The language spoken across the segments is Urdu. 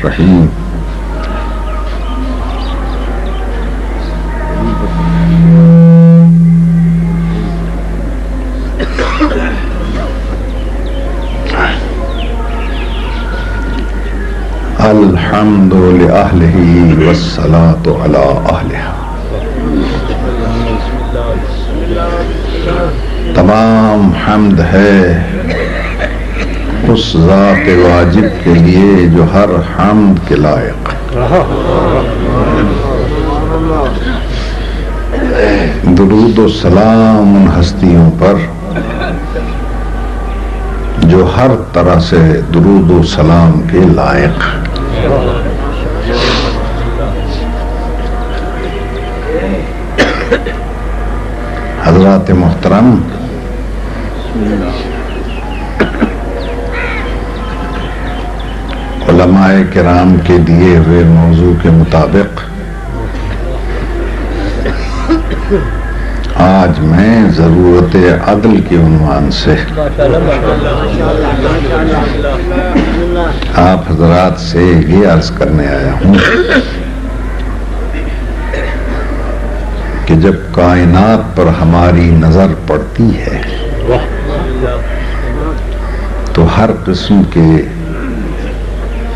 الرحیم الحمد لأہلہ والصلاة علی اہلہا تمام حمد ہے اس ذات واجب کے لیے جو ہر حمد کے لائق، درود و سلام ان ہستیوں پر جو ہر طرح سے درود و سلام کے لائق۔ حضرات محترم، علماء کرام کے دیے ہوئے موضوع کے مطابق آج میں ضرورت عدل کے عنوان سے آپ حضرات سے یہ عرض کرنے آیا ہوں کہ جب کائنات پر ہماری نظر پڑتی ہے تو ہر قسم کے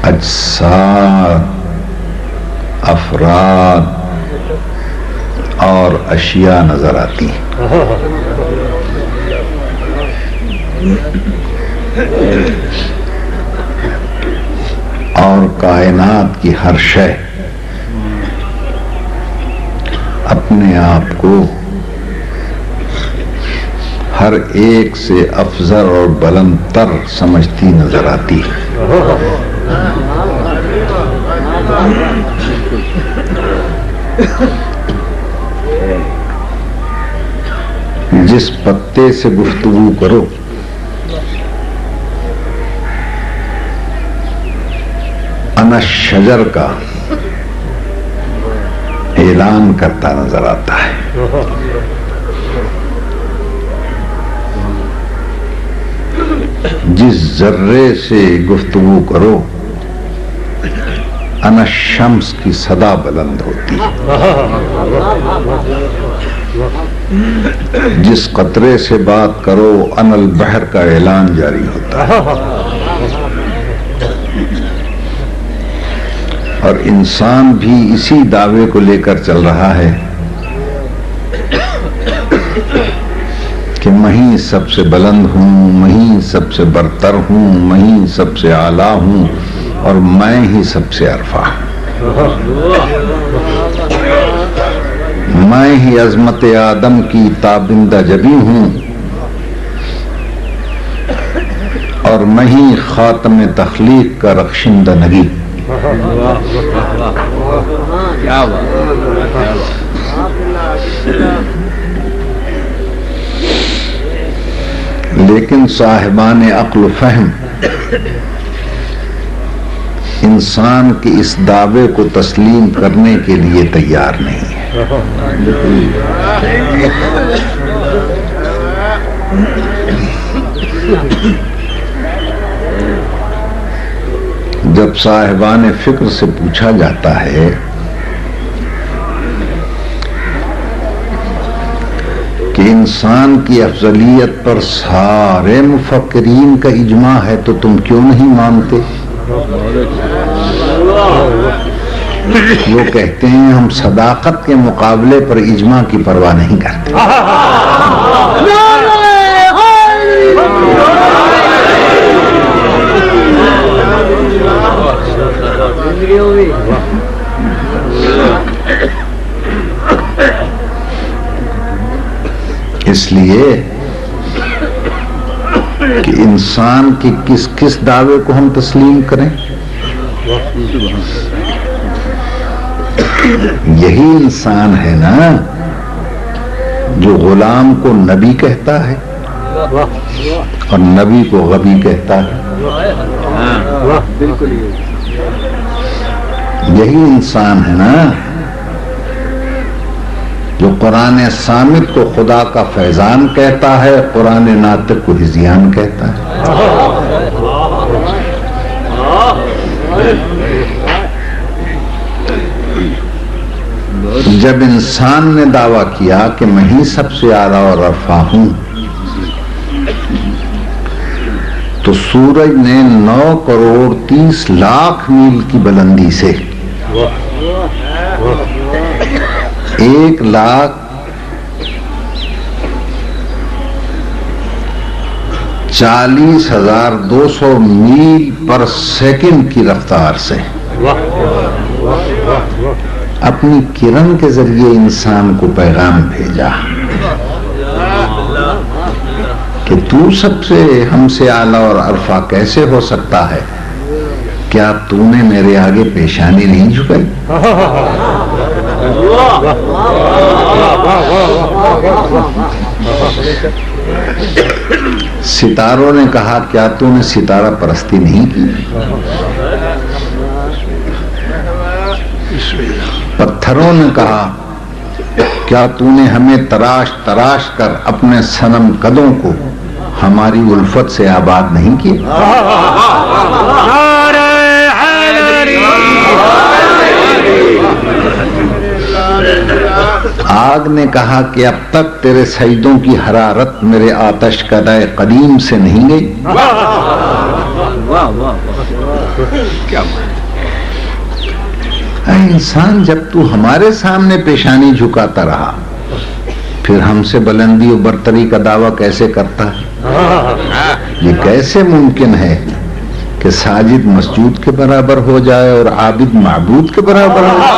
اجساد، افراد اور اشیاء نظر آتی ہیں۔ اور کائنات کی ہر شے اپنے آپ کو ہر ایک سے افضل اور بلند تر سمجھتی نظر آتی ہے۔ جس پتے سے گفتگو کرو انا شجر کا اعلان کرتا نظر آتا ہے۔ جس ذرے سے گفتگو کرو انا شمس کی صدا بلند ہوتی ہے۔ جس قطرے سے بات کرو انا البحر کا اعلان جاری ہوتا ہے۔ اور انسان بھی اسی دعوے کو لے کر چل رہا ہے کہ میں ہی سب سے بلند ہوں، میں ہی سب سے برتر ہوں، میں ہی سب سے اعلیٰ ہوں، اور میں ہی سب سے عرفہ میں ہی عظمت آدم کی تابندہ جبی ہوں، اور میں ہی خاتم تخلیق کا رخشندہ نگی۔ لیکن صاحبان عقل و فہم انسان کے اس دعوے کو تسلیم کرنے کے لیے تیار نہیں ہے۔ جب صاحبان فکر سے پوچھا جاتا ہے کہ انسان کی افضلیت پر سارے مفکرین کا اجماع ہے تو تم کیوں نہیں مانتے؟ وہ کہتے ہیں ہم صداقت کے مقابلے پر اجماع کی پرواہ نہیں کرتے۔ اس لیے کہ انسان کی کس کس دعوے کو ہم تسلیم کریں؟ یہی انسان ہے نا جو غلام کو نبی کہتا ہے اور نبی کو غبی کہتا ہے۔ یہی انسان ہے نا جو قرآن صامت کو خدا کا فیضان کہتا ہے، قرآن ناطق کو ہذیان کہتا ہے۔ جب انسان نے دعویٰ کیا کہ میں ہی سب سے اعلیٰ اور ارفع ہوں، تو سورج نے 9,30,00,000 میل کی بلندی سے 1,40,200 میل پر سیکنڈ کی رفتار سے اپنی کرن کے ذریعے انسان کو پیغام بھیجا کہ تو سب سے ہم سے اعلیٰ اور ارفع کیسے ہو سکتا ہے؟ کیا تو نے میرے آگے پیشانی نہیں جھکائی؟ ستاروں نے کہا کیا تو نے ستارہ پرستی نہیں کی؟ پتھروں نے کہا کیا تو نے ہمیں تراش تراش کر اپنے صنم قدوں کو ہماری الفت سے آباد نہیں کیا؟ آگ نے کہا کہ اب تک تیرے سجدوں کی حرارت میرے آتش کدہ قدیم سے نہیں گئی؟ کیا اے انسان، جب تو ہمارے سامنے پیشانی جھکاتا رہا، پھر ہم سے بلندی و برتری کا دعویٰ کیسے کرتا ہے؟ یہ کیسے ممکن ہے کہ ساجد مسجود کے برابر ہو جائے اور عابد معبود کے برابر ہو جائے؟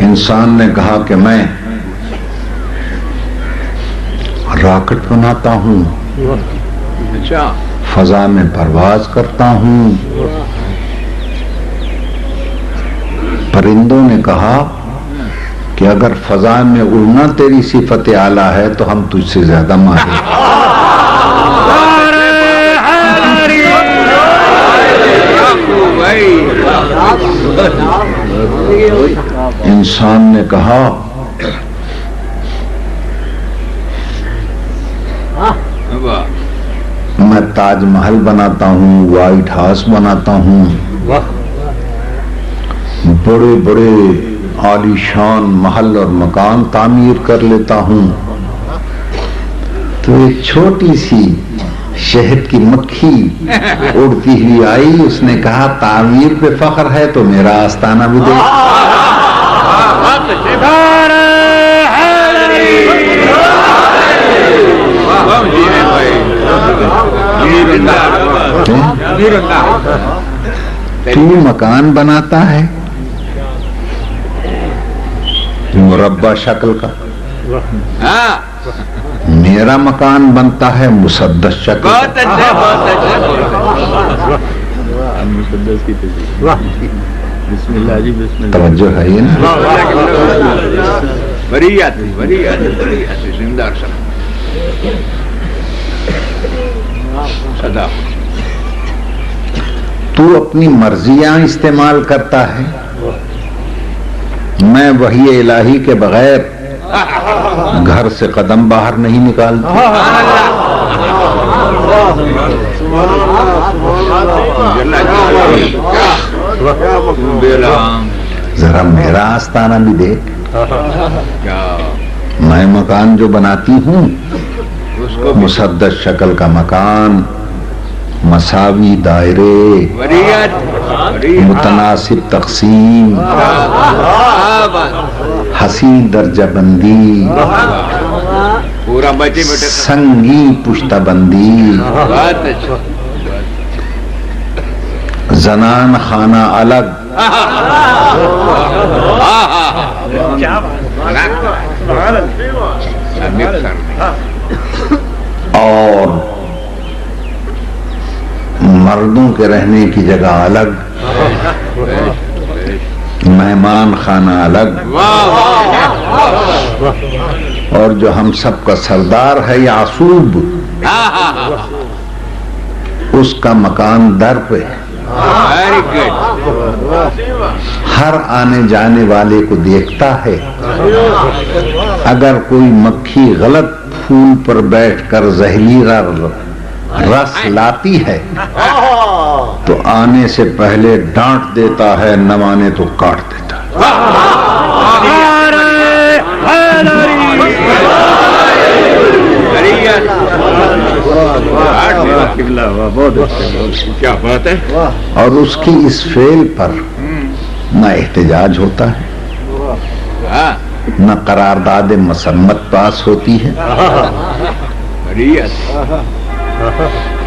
انسان نے کہا کہ میں راکٹ بناتا ہوں، فضا میں پرواز کرتا ہوں۔ پرندوں نے کہا کہ اگر فضا میں اڑنا تیری صفت اعلیٰ ہے تو ہم تجھ سے زیادہ ماہر ہیں۔ انسان نے کہا میں تاج محل بناتا ہوں، وائٹ ہاؤس بناتا ہوں، بڑے بڑے عالی شان محل اور مکان تعمیر کر لیتا ہوں۔ تو ایک چھوٹی سی شہد کی مکھی اڑتی ہوئی آئی، اس نے کہا تعمیر پہ فخر ہے تو میرا آستانہ بھی دیکھ۔ تو مکان بناتا ہے مربع شکل کا، میرا مکان بنتا ہے مسدس شکل کا۔ توجہ ہے یہ نا؟ تو اپنی مرضیاں استعمال کرتا ہے، میں وحی الہی کے بغیر گھر سے قدم باہر نہیں نکالتا۔ ذرا میرا آستانہ بھی دیکھ، میں مکان جو بناتی ہوں مسدس شکل کا مکان، مساوی دائرے، متناسب تقسیم، حسین درجہ بندی، سنگی پشتہ بندی، زنان خانہ الگ، اور مردوں کے رہنے کی جگہ الگ، مہمان خانہ الگ، اور جو ہم سب کا سردار ہے یعصوب، اس کا مکان در پہ، ہر آنے جانے والے کو دیکھتا ہے، اگر کوئی مکھی غلط پھول پر بیٹھ کر زہریلا رس لاتی ہے تو آنے سے پہلے ڈانٹ دیتا ہے، نہ مانے تو کاٹ دیتا ہے۔ کیا بات ہے۔ اور اس کی اس فعل پر نہ احتجاج ہوتا ہے، نہ قرارداد مسمت پاس ہوتی ہے،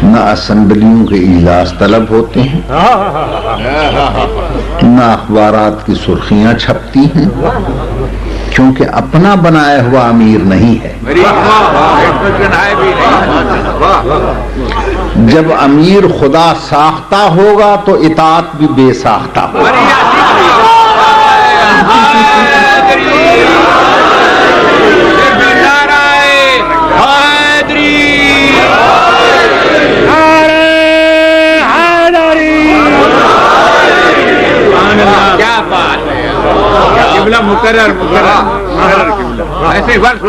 نہ اسمبلیوں کے اجلاس طلب ہوتے ہیں، نہ اخبارات کی سرخیاں چھپتی ہیں، کیونکہ اپنا بنایا ہوا امیر نہیں ہے۔ جب امیر خدا ساختہ ہوگا تو اطاعت بھی بے ساختہ ہوگا۔ کیا بات ہے، مقرر ایسے وقت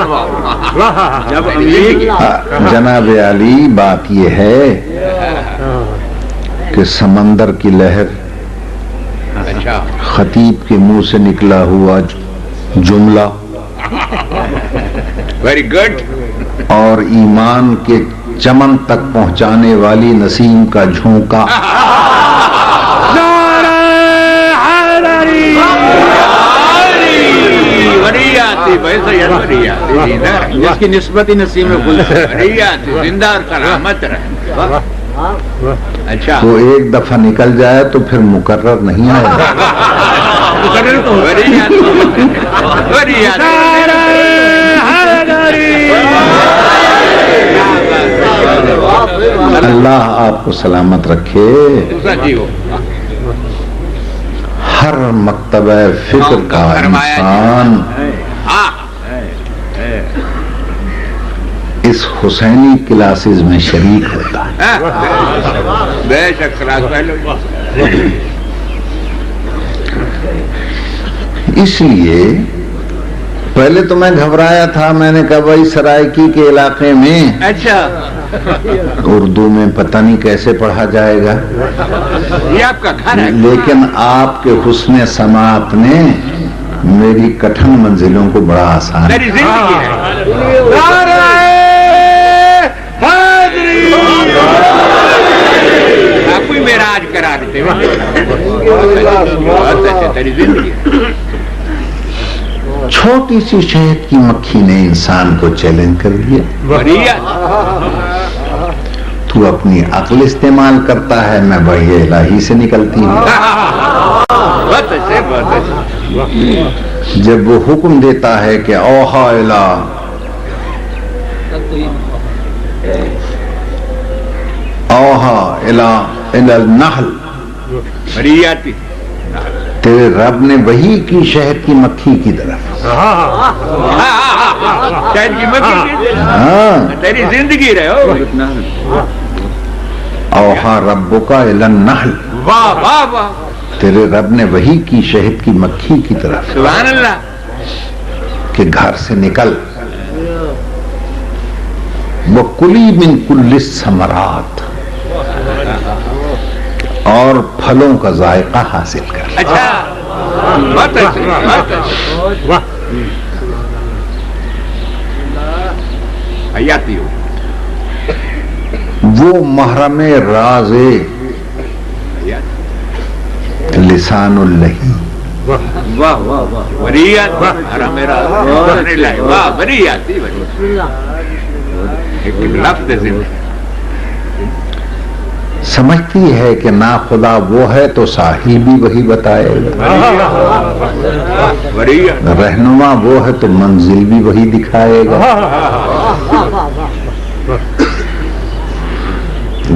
جناب علی، بات یہ ہے کہ سمندر کی لہر خطیب کے منہ سے نکلا ہوا جملہ ویری گڈ، اور ایمان کے چمن تک پہنچانے والی نسیم کا جھونکا، جس کی نسبت ہی نسیم گل زندہ اور کرامت رہے۔ اچھا، تو ایک دفعہ نکل جائے تو پھر مقرر نہیں آئے گا۔ مقرر تو اللہ آپ کو سلامت رکھے۔ ہر مکتبہ فکر کا انسان اس حسینی کلاسز میں شریک ہوتا ہے۔ بے شک اس لیے پہلے تو میں گھبرایا تھا، میں نے کہا بھائی سرائکی کے علاقے میں اچھا اردو میں پتہ نہیں کیسے پڑھا جائے گا، یہ آپ کا گھر ہے، لیکن آپ کے حسن سماعت نے میری کٹھن منزلوں کو بڑا آسان میری زندگی ہے۔ آپ کوئی معراج کرا دیتے تیری زندگی۔ چھوٹی سی شہد کی مکھی نے انسان کو چیلنج کر دیا، تو اپنی عقل استعمال کرتا ہے، میں وحی الہی سے نکلتی ہوں۔ جب وہ حکم دیتا ہے کہ اوحا الی النحل، تیرے رب نے وحی کی شہد کی مکھی کی طرف، شہد کی مکھی تیری زندگی رہے۔ اوحا ربک الی النحل، واہ واہ واہ، تیرے رب نے وحی کی شہد کی مکھی کی طرف سبحان اللہ، کہ گھر سے نکل، وَكُلِي مِن كُلِّ الثَّمَرَاتِ، اور پھلوں کا ذائقہ حاصل کر۔ اچھا بہت اچھا، حیاتی ہو وہ محرم راز لسان اللہی، واہ واہ واہ، وریات ہرا میرا واہ، وریاتی ایک لفظ زندگی سمجھتی ہے کہ نا خدا وہ ہے تو ساحل بھی وہی بتائے گا، رہنما وہ ہے تو منزل بھی وہی دکھائے گا۔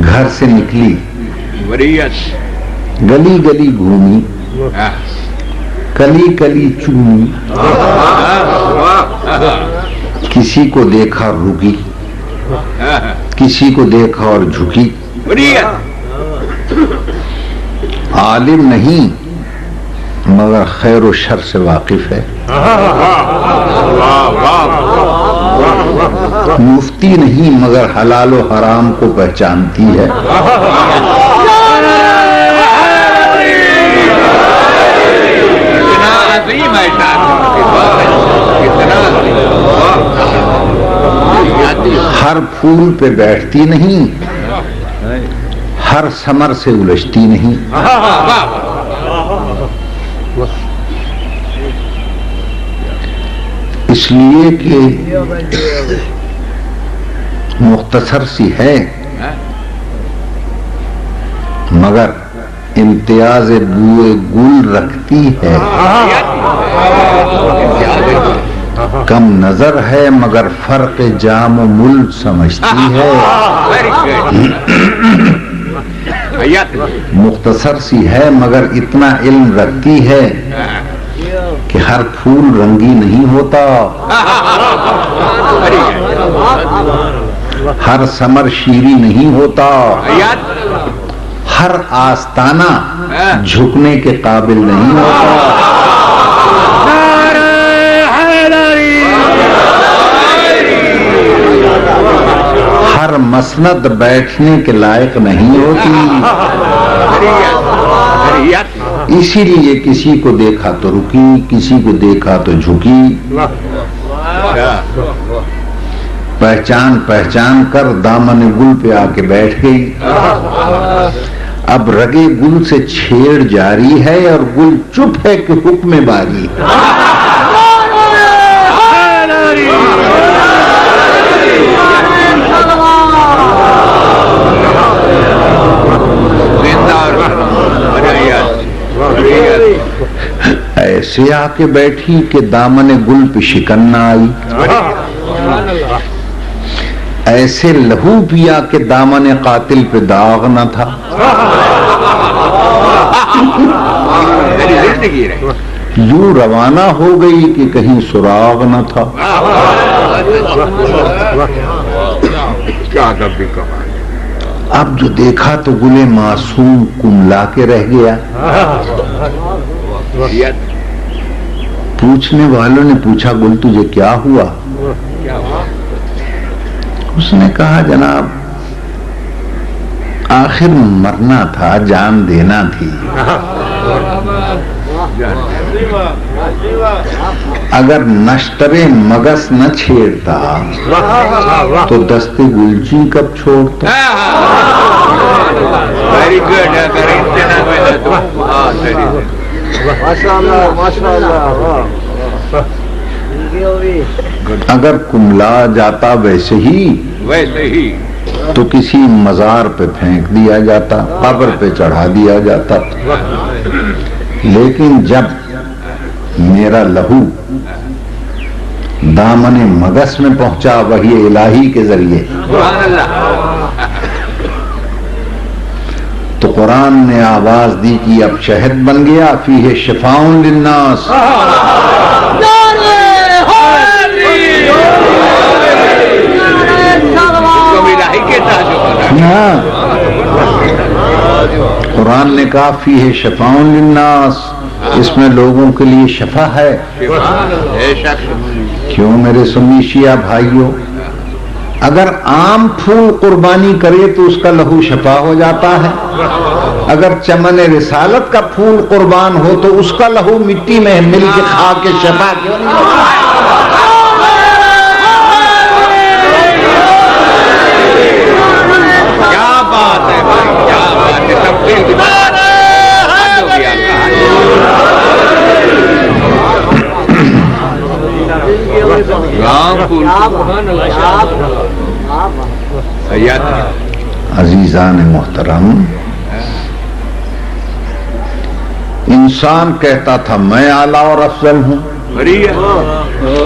گھر سے نکلی، گلی گلی گھومی، کلی کلی چومی، کسی کو دیکھا رکی، کسی کو دیکھا اور جھکی، عالم نہیں مگر خیر و شر سے واقف ہے. مفتی نہیں مگر حلال و حرام کو پہچانتی ہے. ہر پھول پہ بیٹھتی نہیں، ہر ثمر سے الجھتی نہیں. اس لیے کہ مختصر سی ہے مگر امتیاز بوئے گل رکھتی ہے. کم نظر ہے مگر فرق جام و مل سمجھتی ہے. مختصر سی ہے مگر اتنا علم رکھتی ہے کہ ہر پھول رنگی نہیں ہوتا، ہر ثمر شیریں نہیں ہوتا، ہر آستانہ جھکنے کے قابل نہیں ہوتا. ہر مسند بیٹھنے کے لائق نہیں ہوتی. اسی لیے کسی کو دیکھا تو رکی، کسی کو دیکھا تو جھکی. پہچان پہچان کر دامن گل پہ آ کے بیٹھ گئی. اب رگے گل سے چھیڑ جاری ہے اور گل چپ ہے کہ حکم باری. ایسے آ کے بیٹھی کہ دامن گل پہ شکن نہ آئی، ایسے لہو پیا کہ دامن قاتل پہ داغ نہ تھا. یوں روانہ ہو گئی کہ کہیں سراغ نہ تھا. اب جو دیکھا تو گلے معصوم کملا کے رہ گیا. پوچھنے والوں نے پوچھا گل تجھے کیا ہوا؟ اس نے کہا جناب آخر مرنا تھا، جان دینا تھی. اگر نشتر مگس نہ چھیڑتا تو دستے گلچی کب چھوڑتا. اگر کملا جاتا ویسے ہی تو کسی مزار پہ پھینک دیا جاتا، قبر پہ چڑھا دیا جاتا. لیکن جب میرا لہو دامن مگس میں پہنچا وحی الہی کے ذریعے تو قرآن نے آواز دی کہ اب شہد بن گیا. فیہ شفاء للناس. قرآن نے کہا فیہ شفاء للناس، اس میں لوگوں کے لیے شفا ہے. کیوں میرے سنی شیعہ بھائیوں، اگر عام پھول قربانی کرے تو اس کا لہو شفا ہو جاتا ہے. اگر چمن رسالت کا پھول قربان ہو تو اس کا لہو مٹی میں مل کے کھا کے شفا کیوں نہیں ہوتا؟ کیا بات ہے بھائی، کیا بات ہے. تفصیل کی بات عزیزان محترم، انسان کہتا تھا میں اعلیٰ اور افضل ہوں،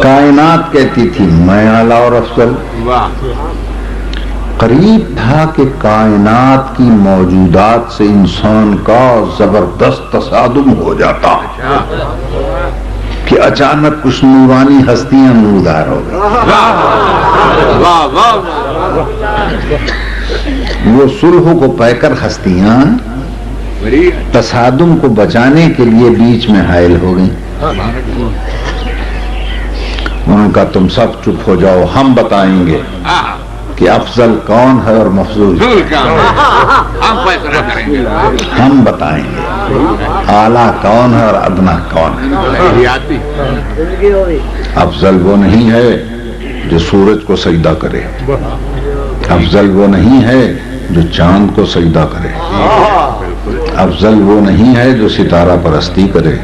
کائنات کہتی تھی میں اعلیٰ اور افضل. قریب تھا کہ کائنات کی موجودات سے انسان کا زبردست تصادم ہو جاتا کہ اچانک کچھ نورانی ہستیاں نمودار ہو گئی. وہ صلح کو پے کر ہستیاں تصادم کو بچانے کے لیے بیچ میں حائل ہو گئی. ان کا تم سب چپ ہو جاؤ، ہم بتائیں گے کہ افضل کون ہے اور مفضول ہم فیصلہ کریں گے، ہم بتائیں گے اعلیٰ کون ہے اور ادنا کون ہے. افضل وہ نہیں ہے جو سورج کو سجدہ کرے، افضل وہ نہیں ہے جو چاند کو سجدہ کرے، افضل وہ نہیں ہے جو ستارہ پرستی کرے،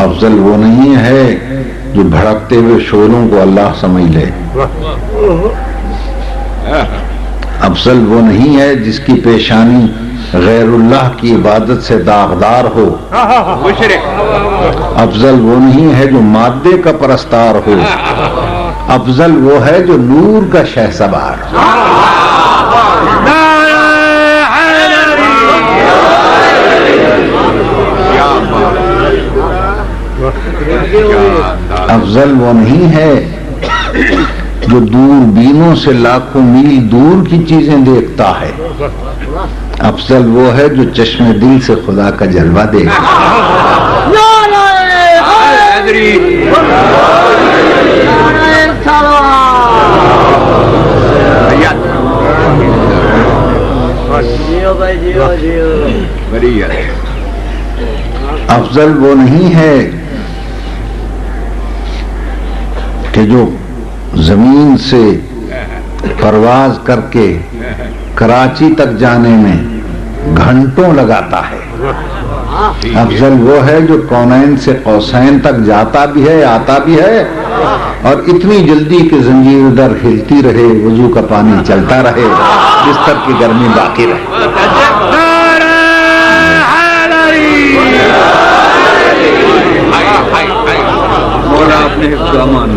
افضل وہ نہیں ہے جو بھڑکتے ہوئے شعلوں کو اللہ سمجھ لے، افضل وہ نہیں ہے جس کی پیشانی غیر اللہ کی عبادت سے داغدار ہو، افضل وہ نہیں ہے جو مادے کا پرستار ہو، افضل وہ ہے جو نور کا شہسوار. افضل وہ نہیں ہے جو دور بینوں سے لاکھوں میل دور کی چیزیں دیکھتا ہے، افضل وہ ہے جو چشم دل سے خدا کا جلوہ دیکھتا ہے. افضل وہ نہیں ہے کہ جو زمین سے پرواز کر کے کراچی تک جانے میں گھنٹوں لگاتا ہے، افضل وہ ہے جو کونین سے قوسین تک جاتا بھی ہے آتا بھی ہے اور اتنی جلدی کہ زنجیر در ہلتی رہے، وضو کا پانی چلتا رہے، بستر کی گرمی باقی رہے.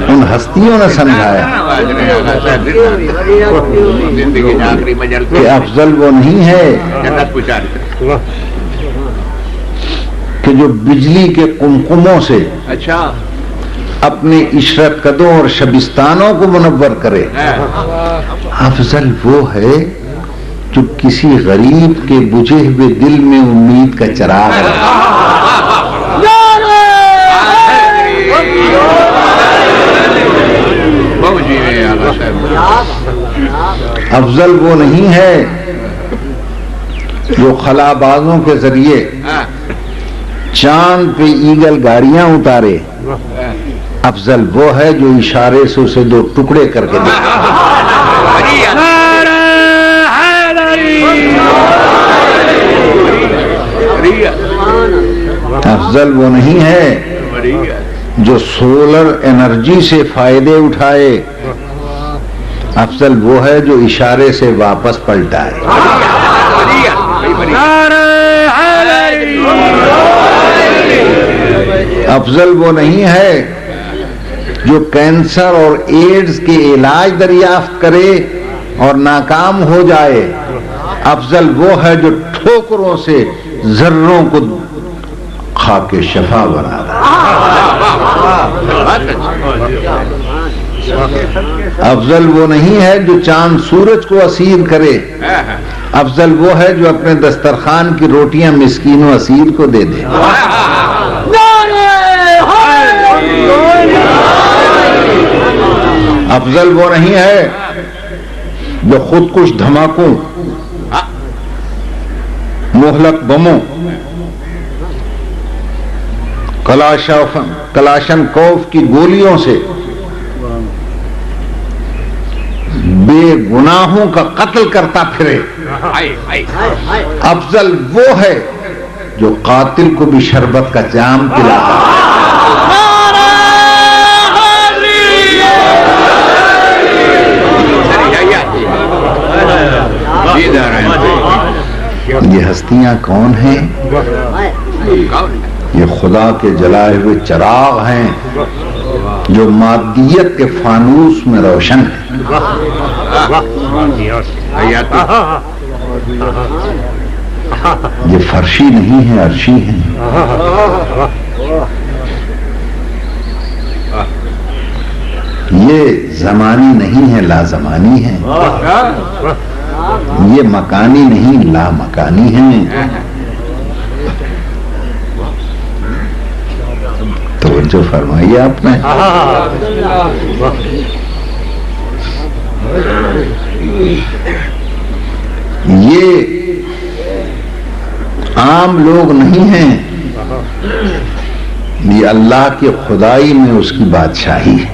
ان ہستیوں نے سمجھایا کہ افضل وہ نہیں ہے کہ جو بجلی کے قمقموں سے اپنے عشرت قدوں اور شبستانوں کو منور کرے، افضل وہ ہے جو کسی غریب کے بجھے ہوئے دل میں امید کا چراغ ہے. افضل وہ نہیں ہے جو خلا بازوں کے ذریعے چاند پہ ایگل گاڑیاں اتارے، افضل وہ ہے جو اشارے سے اسے دو ٹکڑے کر کے دے. افضل وہ نہیں ہے جو سولر انرجی سے فائدے اٹھائے، افضل وہ ہے جو اشارے سے واپس پلٹائے. افضل وہ نہیں ہے جو کینسر اور ایڈز کے علاج دریافت کرے اور ناکام ہو جائے، افضل وہ ہے جو ٹھوکروں سے ذروں کو خاک شفا بنا دے. افضل وہ نہیں ہے جو چاند سورج کو اسیر کرے، افضل وہ ہے جو اپنے دسترخوان کی روٹیاں مسکین و اسیر کو دے دے. افضل وہ نہیں ہے جو خود کش دھماکوں، مہلک بموں، کلاشن کوف کی گولیوں سے بے گناہوں کا قتل کرتا پھرے، افضل وہ ہے جو قاتل کو بھی شربت کا جام پلاتا ہے. یہ ہستیاں کون ہیں؟ یہ خدا کے جلائے ہوئے چراغ ہیں جو مادیت کے فانوس میں روشن ہیں. یہ فرشی نہیں ہے، عرشی ہیں. یہ زمانی نہیں ہے، لازمانی ہے. یہ مکانی نہیں لا مکانی ہیں. توجہ فرمائیے آپ نے. یہ عام لوگ نہیں ہیں، یہ اللہ کی خدائی میں اس کی بادشاہی ہے.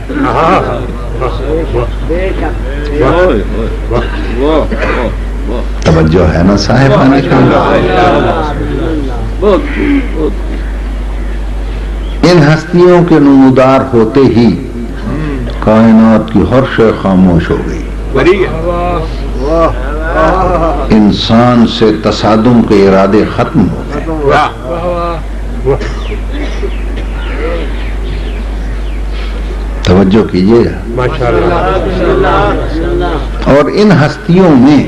توجہ ہے نا صاحب آنے کا. ان ہستیوں کے نمودار ہوتے ہی کائنات کی ہر شے خاموش ہو گئی. انسان سے تصادم کے ارادے ختم ہو گئے. توجہ کیجیے گا. اور ان ہستیوں میں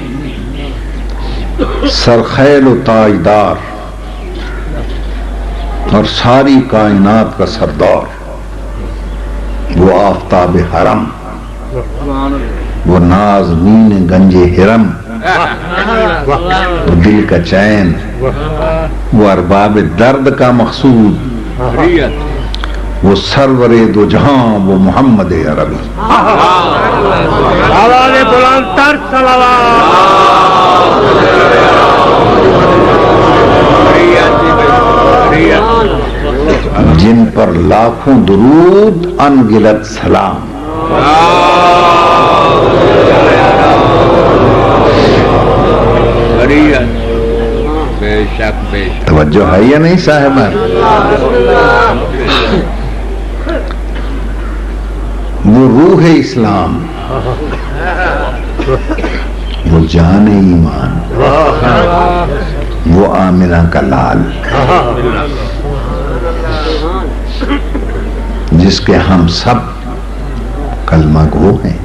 سرخیل و تاجدار اور ساری کائنات کا سردار وہ آفتاب حرم، وہ نازنین گنج حرم، وہ دل کا چین، وہ ارباب درد کا مقصود، وہ سرور دو جہاں، وہ محمد عربی. جن پر لاکھوں درود انگلت سلام. بے شک بے شک. توجہ ہے یا نہیں صاحب؟ وہ روح اسلام، وہ جان ایمان، وہ آمنہ کا لال، جس کے ہم سب کلمہ گو ہیں.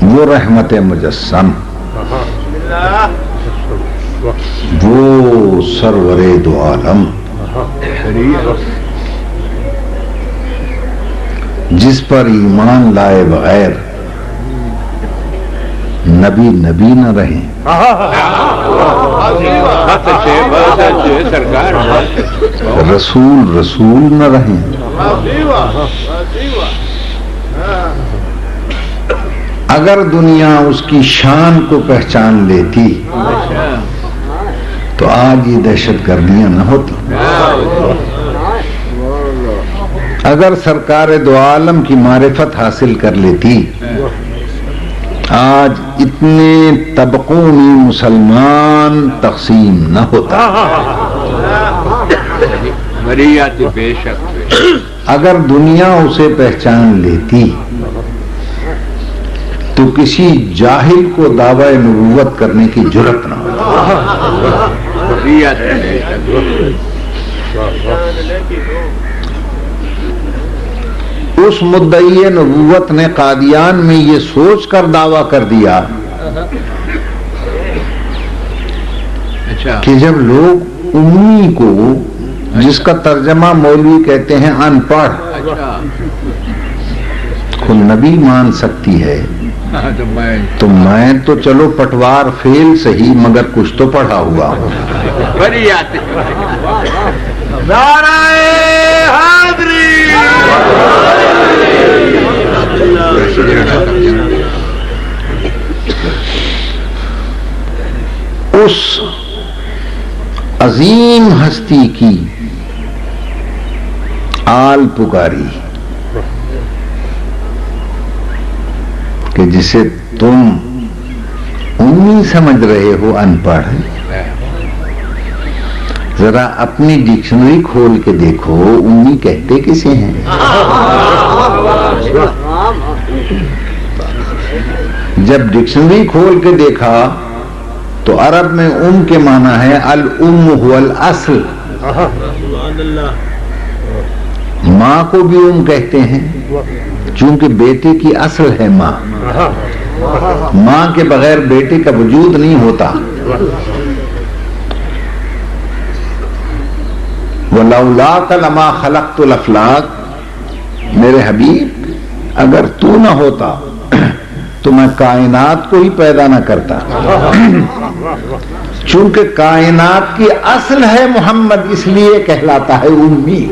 وہ رحمت مجسم، وہ سرور دو عالم، جس پر ایمان لائے بغیر نبی نبی نہ رہیں، رسول رسول نہ رہیں. اگر دنیا اس کی شان کو پہچان لیتی تو آج یہ دہشت گردیاں نہ ہوتی. اگر سرکار دو عالم کی معرفت حاصل کر لیتی آج اتنے طبقوں میں مسلمان تقسیم نہ ہوتا. اگر دنیا اسے پہچان لیتی تو کسی جاہل کو دعوی نبوت کرنے کی جرأت نہ ہوتی. اس مدعی نبوت نے قادیان میں یہ سوچ کر دعویٰ کر دیا کہ جب لوگ امی کو، جس کا ترجمہ مولوی کہتے ہیں ان پڑھ، کو نبی مان سکتی ہے تو میں تو چلو پٹوار فیل صحیح مگر کچھ تو پڑھا ہوا ہوں. اس عظیم ہستی کی آل پکاری کہ جسے تم امی سمجھ رہے ہو ان پڑھ، ذرا اپنی ڈکشنری کھول کے دیکھو امی کہتے کسے ہیں. جب ڈکشنری کھول کے دیکھا تو عرب میں ام کے معنی ہے الام هو الاصل. ماں کو بھی ام کہتے ہیں چونکہ بیٹے کی اصل ہے ماں. ماں کے بغیر بیٹے کا وجود نہیں ہوتا. وَلَوْلَاكَ لَمَا خَلَقْتُ الْأَفْلَاقَ، میرے حبیب اگر تو نہ ہوتا تو میں کائنات کو ہی پیدا نہ کرتا. چونکہ کائنات کی اصل ہے محمد، اس لیے کہلاتا ہے امی.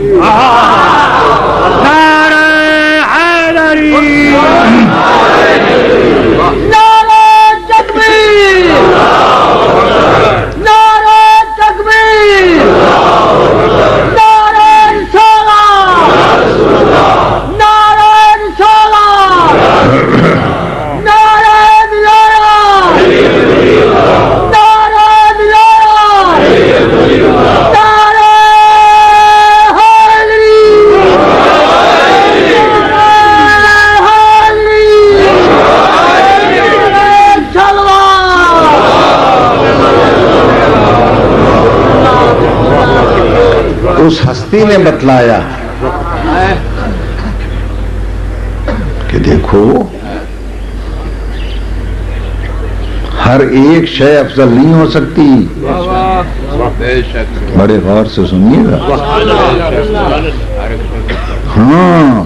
اس ہستی نے بتلایا کہ دیکھو ہر ایک شے افضل نہیں ہو سکتی. بڑے غور سے سنیے گا. ہاں،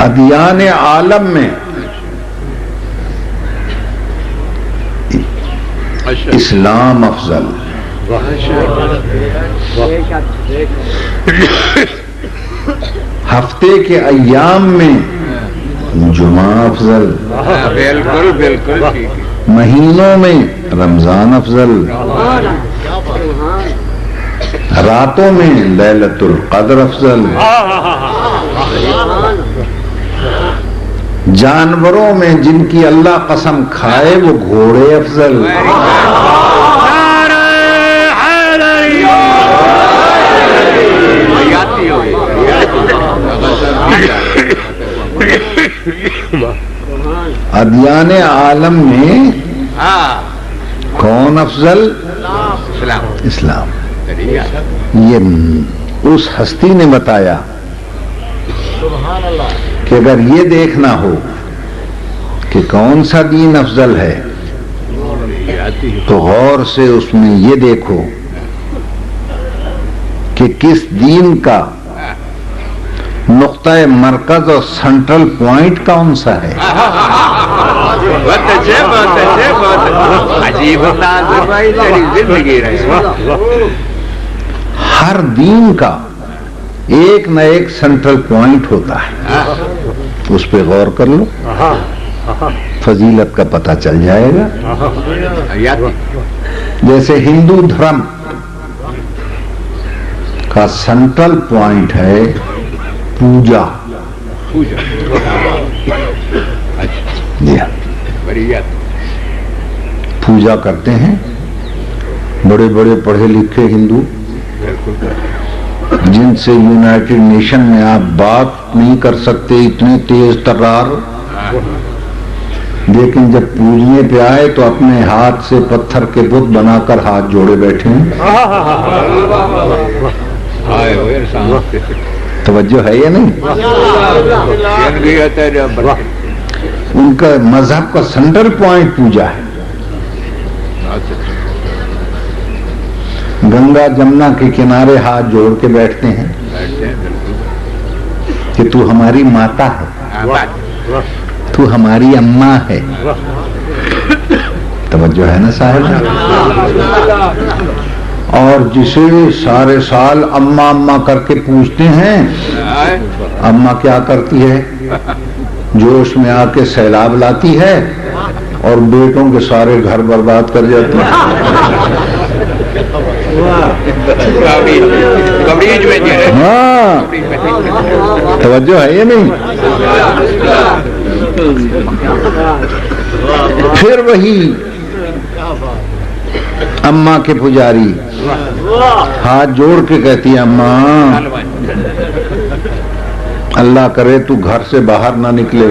ادیان عالم میں اسلام افضل، ہفتے کے ایام میں جمعہ افضل، بالکل بالکل، مہینوں میں رمضان افضل، راتوں میں لیلۃ القدر افضل، جانوروں میں جن کی اللہ قسم کھائے وہ گھوڑے افضل. ادیان عالم میں کون افضل؟ اسلام. یہ اس ہستی نے بتایا کہ اگر یہ دیکھنا ہو کہ کون سا دین افضل ہے تو غور سے اس میں یہ دیکھو کہ کس دین کا نقطہ مرکز اور سینٹرل پوائنٹ کون سا ہے. بہت اچھے بہت اچھے بہت عجیب زندگی رہی. ہر دین کا ایک نہ ایک سینٹرل پوائنٹ ہوتا ہے، اس پہ غور کر لو، فضیلت کا پتہ چل جائے گا. جیسے ہندو دھرم کا سینٹرل پوائنٹ ہے پوجا. پوجا کرتے ہیں بڑے بڑے پڑھے لکھے ہندو، جن سے یونائٹڈ نیشن میں آپ بات نہیں کر سکتے، اتنے تیز ترار، لیکن جب پوجنے پہ آئے تو اپنے ہاتھ سے پتھر کے بت بنا کر ہاتھ جوڑے بیٹھے ہیں. توجہ ہے یا نہیں؟ ان کا مذہب کا سینٹرل پوائنٹ پوجا ہے. گنگا جمنا کے کنارے ہاتھ جوڑ کے بیٹھتے ہیں کہ تو ہماری ماتا ہے، تو ہماری اماں ہے. توجہ ہے نا صاحب؟ اور جسے سارے سال اماں اماں کر کے پوچھتے ہیں، اماں کیا کرتی ہے؟ جوش میں آ کے سیلاب لاتی ہے اور بیٹوں کے سارے گھر برباد کر جاتے ہیں. ہاں، توجہ ہے یہ نہیں؟ پھر وہی اماں کے پجاری ہاتھ جوڑ کے کہتی ہے، اماں اللہ کرے تو گھر سے باہر نہ نکلے.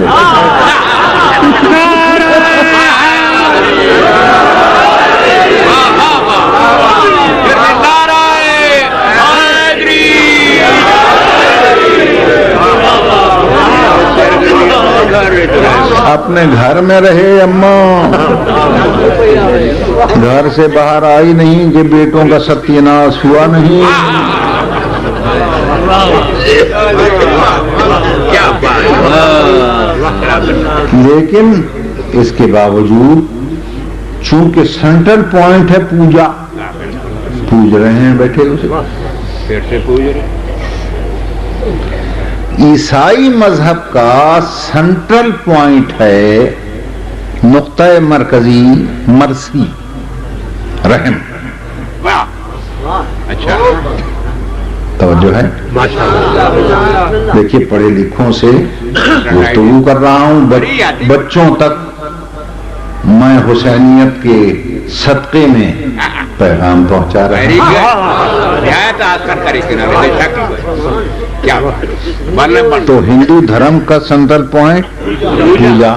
اپنے گھر میں رہے اماں، گھر سے باہر آئی نہیں کہ بیٹوں کا ستیاناش ہوا نہیں. لیکن اس کے باوجود چونکہ سینٹرل پوائنٹ ہے پوجا، پوج رہے ہیں بیٹھے اسے، پھر سے پوج رہے۔ عیسائی مذہب کا سینٹرل پوائنٹ ہے نقطہ مرکزی مرسی رحم۔ اچھا توجہ ہے؟ دیکھیے پڑھے لکھوں سے گفتگو کر رہا ہوں، بچوں تک میں حسینیت کے صدقے میں پیغام پہنچا رہا ہوں۔ تو ہندو دھرم کا سینٹرل پوائنٹ پوجا،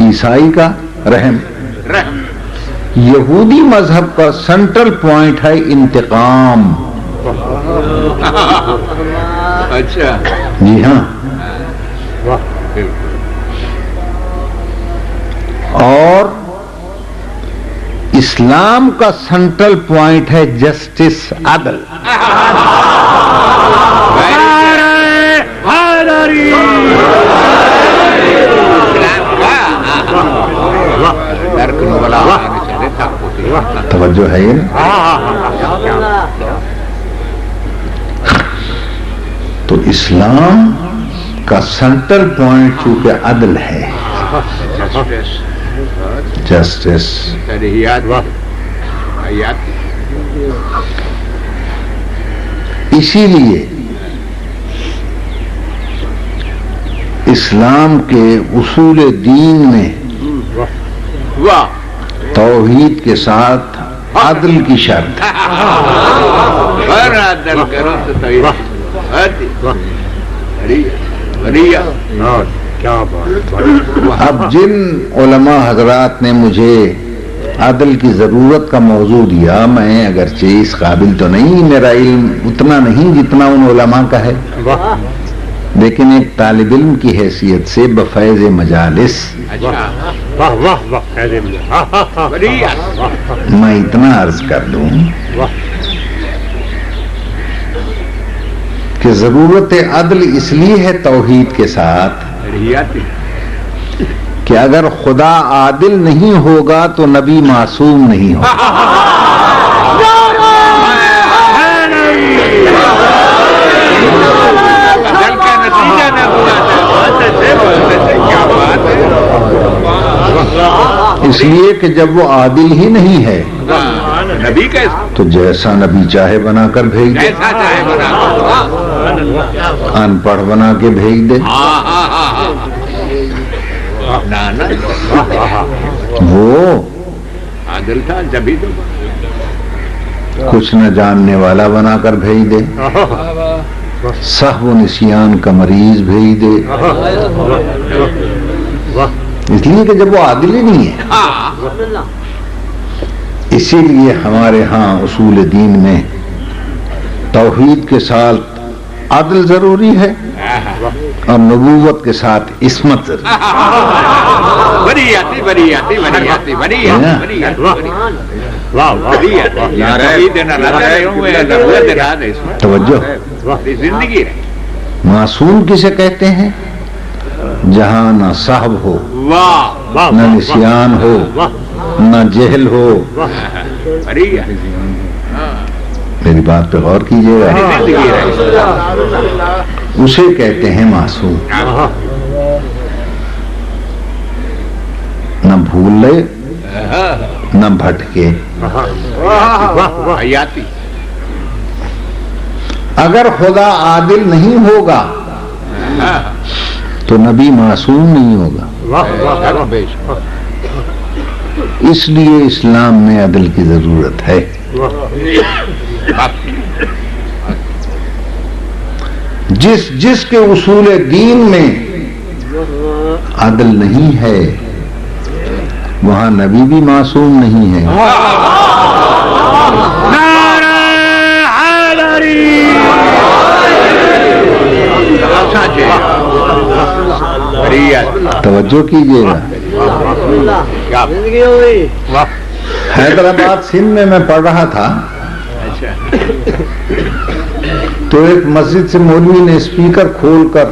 عیسائی کا رحم، یہودی مذہب کا سینٹرل پوائنٹ ہے انتقام۔ اچھا جی ہاں، اور اسلام کا سینٹرل پوائنٹ ہے جسٹس، عدل۔ توجہ ہے یہ نا؟ تو اسلام کا سینٹرل پوائنٹ چونکہ عدل ہے، جسٹس، اسی لیے اسلام کے اصول دین میں توحید کے ساتھ عدل کی شرط ہے۔ اب جن علماء حضرات نے مجھے عدل کی ضرورت کا موضوع دیا، میں اگرچہ اس قابل تو نہیں، میرا علم اتنا نہیں جتنا ان علماء کا ہے، لیکن ایک طالب علم کی حیثیت سے بفیض مجالس میں اتنا عرض کر دوں کہ ضرورت عدل اس لیے ہے توحید کے ساتھ کہ اگر خدا عادل نہیں ہوگا تو نبی معصوم نہیں ہوگا۔ اس لیے کہ جب وہ عادل ہی نہیں ہے نبی کا تو جیسا نبی چاہے بنا کر بھیج دے، ان پڑھ بنا کے بھیج دے، وہ عادل تھا جبھی تو کچھ نہ جاننے والا بنا کر بھیج دے، سہو و نسیان کا مریض بھیج دے، اس لیے کہ جب وہ عادل ہی نہیں ہے۔ اسی لیے ہمارے ہاں اصول دین میں توحید کے ساتھ عدل ضروری ہے اور نبوت کے ساتھ عصمت ضروری ہے۔ توجہ، زندگی معصوم کسے کہتے ہیں؟ جہاں نہ صاحب ہو، نہ نسیان ہو، نہ جہل ہو۔ میری بات پہ غور کیجیے گا، اسے کہتے ہیں معصوم۔ نہ بھولے نہ بھٹکے۔ اگر خدا عادل نہیں ہوگا تو نبی معصوم نہیں ہوگا۔ اس لیے اسلام میں عدل کی ضرورت ہے۔ جس کے اصول دین میں عدل نہیں ہے وہاں نبی بھی معصوم نہیں ہے۔ توجہ کیجیے گا، حیدرآباد سندھ میں پڑھ رہا تھا تو ایک مسجد سے مولوی نے اسپیکر کھول کر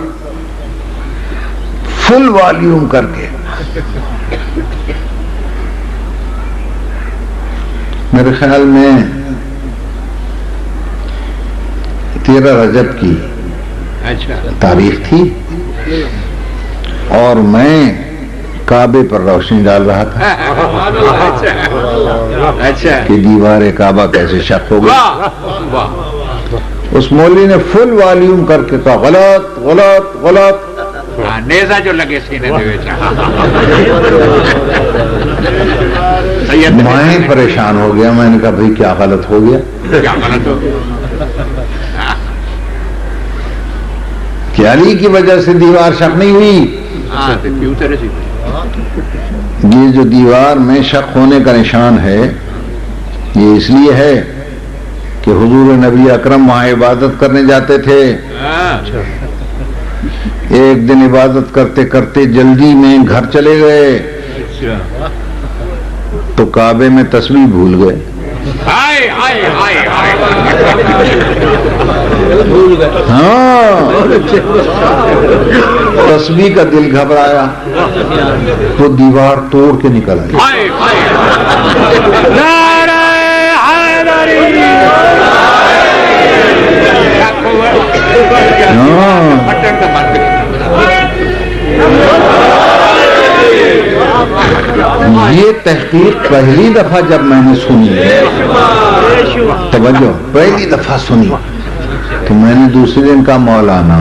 فل والیوم کر کے. میرے خیال میں 13 رجب کی تاریخ تھی اور میں کعبے پر روشنی ڈال رہا تھا کہ دیوار کعبہ کیسے شق ہو گئی. اس مولوی نے فل والیوم کر کے کہا غلط غلط غلط. نیزا جو لگے سینے دے میں پریشان ہو گیا. میں نے کہا بھائی کیا غلط ہو گیا؟ کیا غلط ہو کہ علی کی وجہ سے دیوار شق نہیں ہوئی. یہ جو دیوار میں شق ہونے کا نشان ہے یہ اس لیے ہے کہ حضور نبی اکرم وہاں عبادت کرنے جاتے تھے. ایک دن عبادت کرتے کرتے جلدی میں گھر چلے گئے تو کعبے میں تسبیح بھول گئے. ہاں تسبیح کا دل گھبرایا تو دیوار توڑ کے نکل آئی. یہ تحقیق پہلی دفعہ جب میں نے سنی, توجہ, پہلی دفعہ سنی تو میں نے دوسرے دن کہا مولانا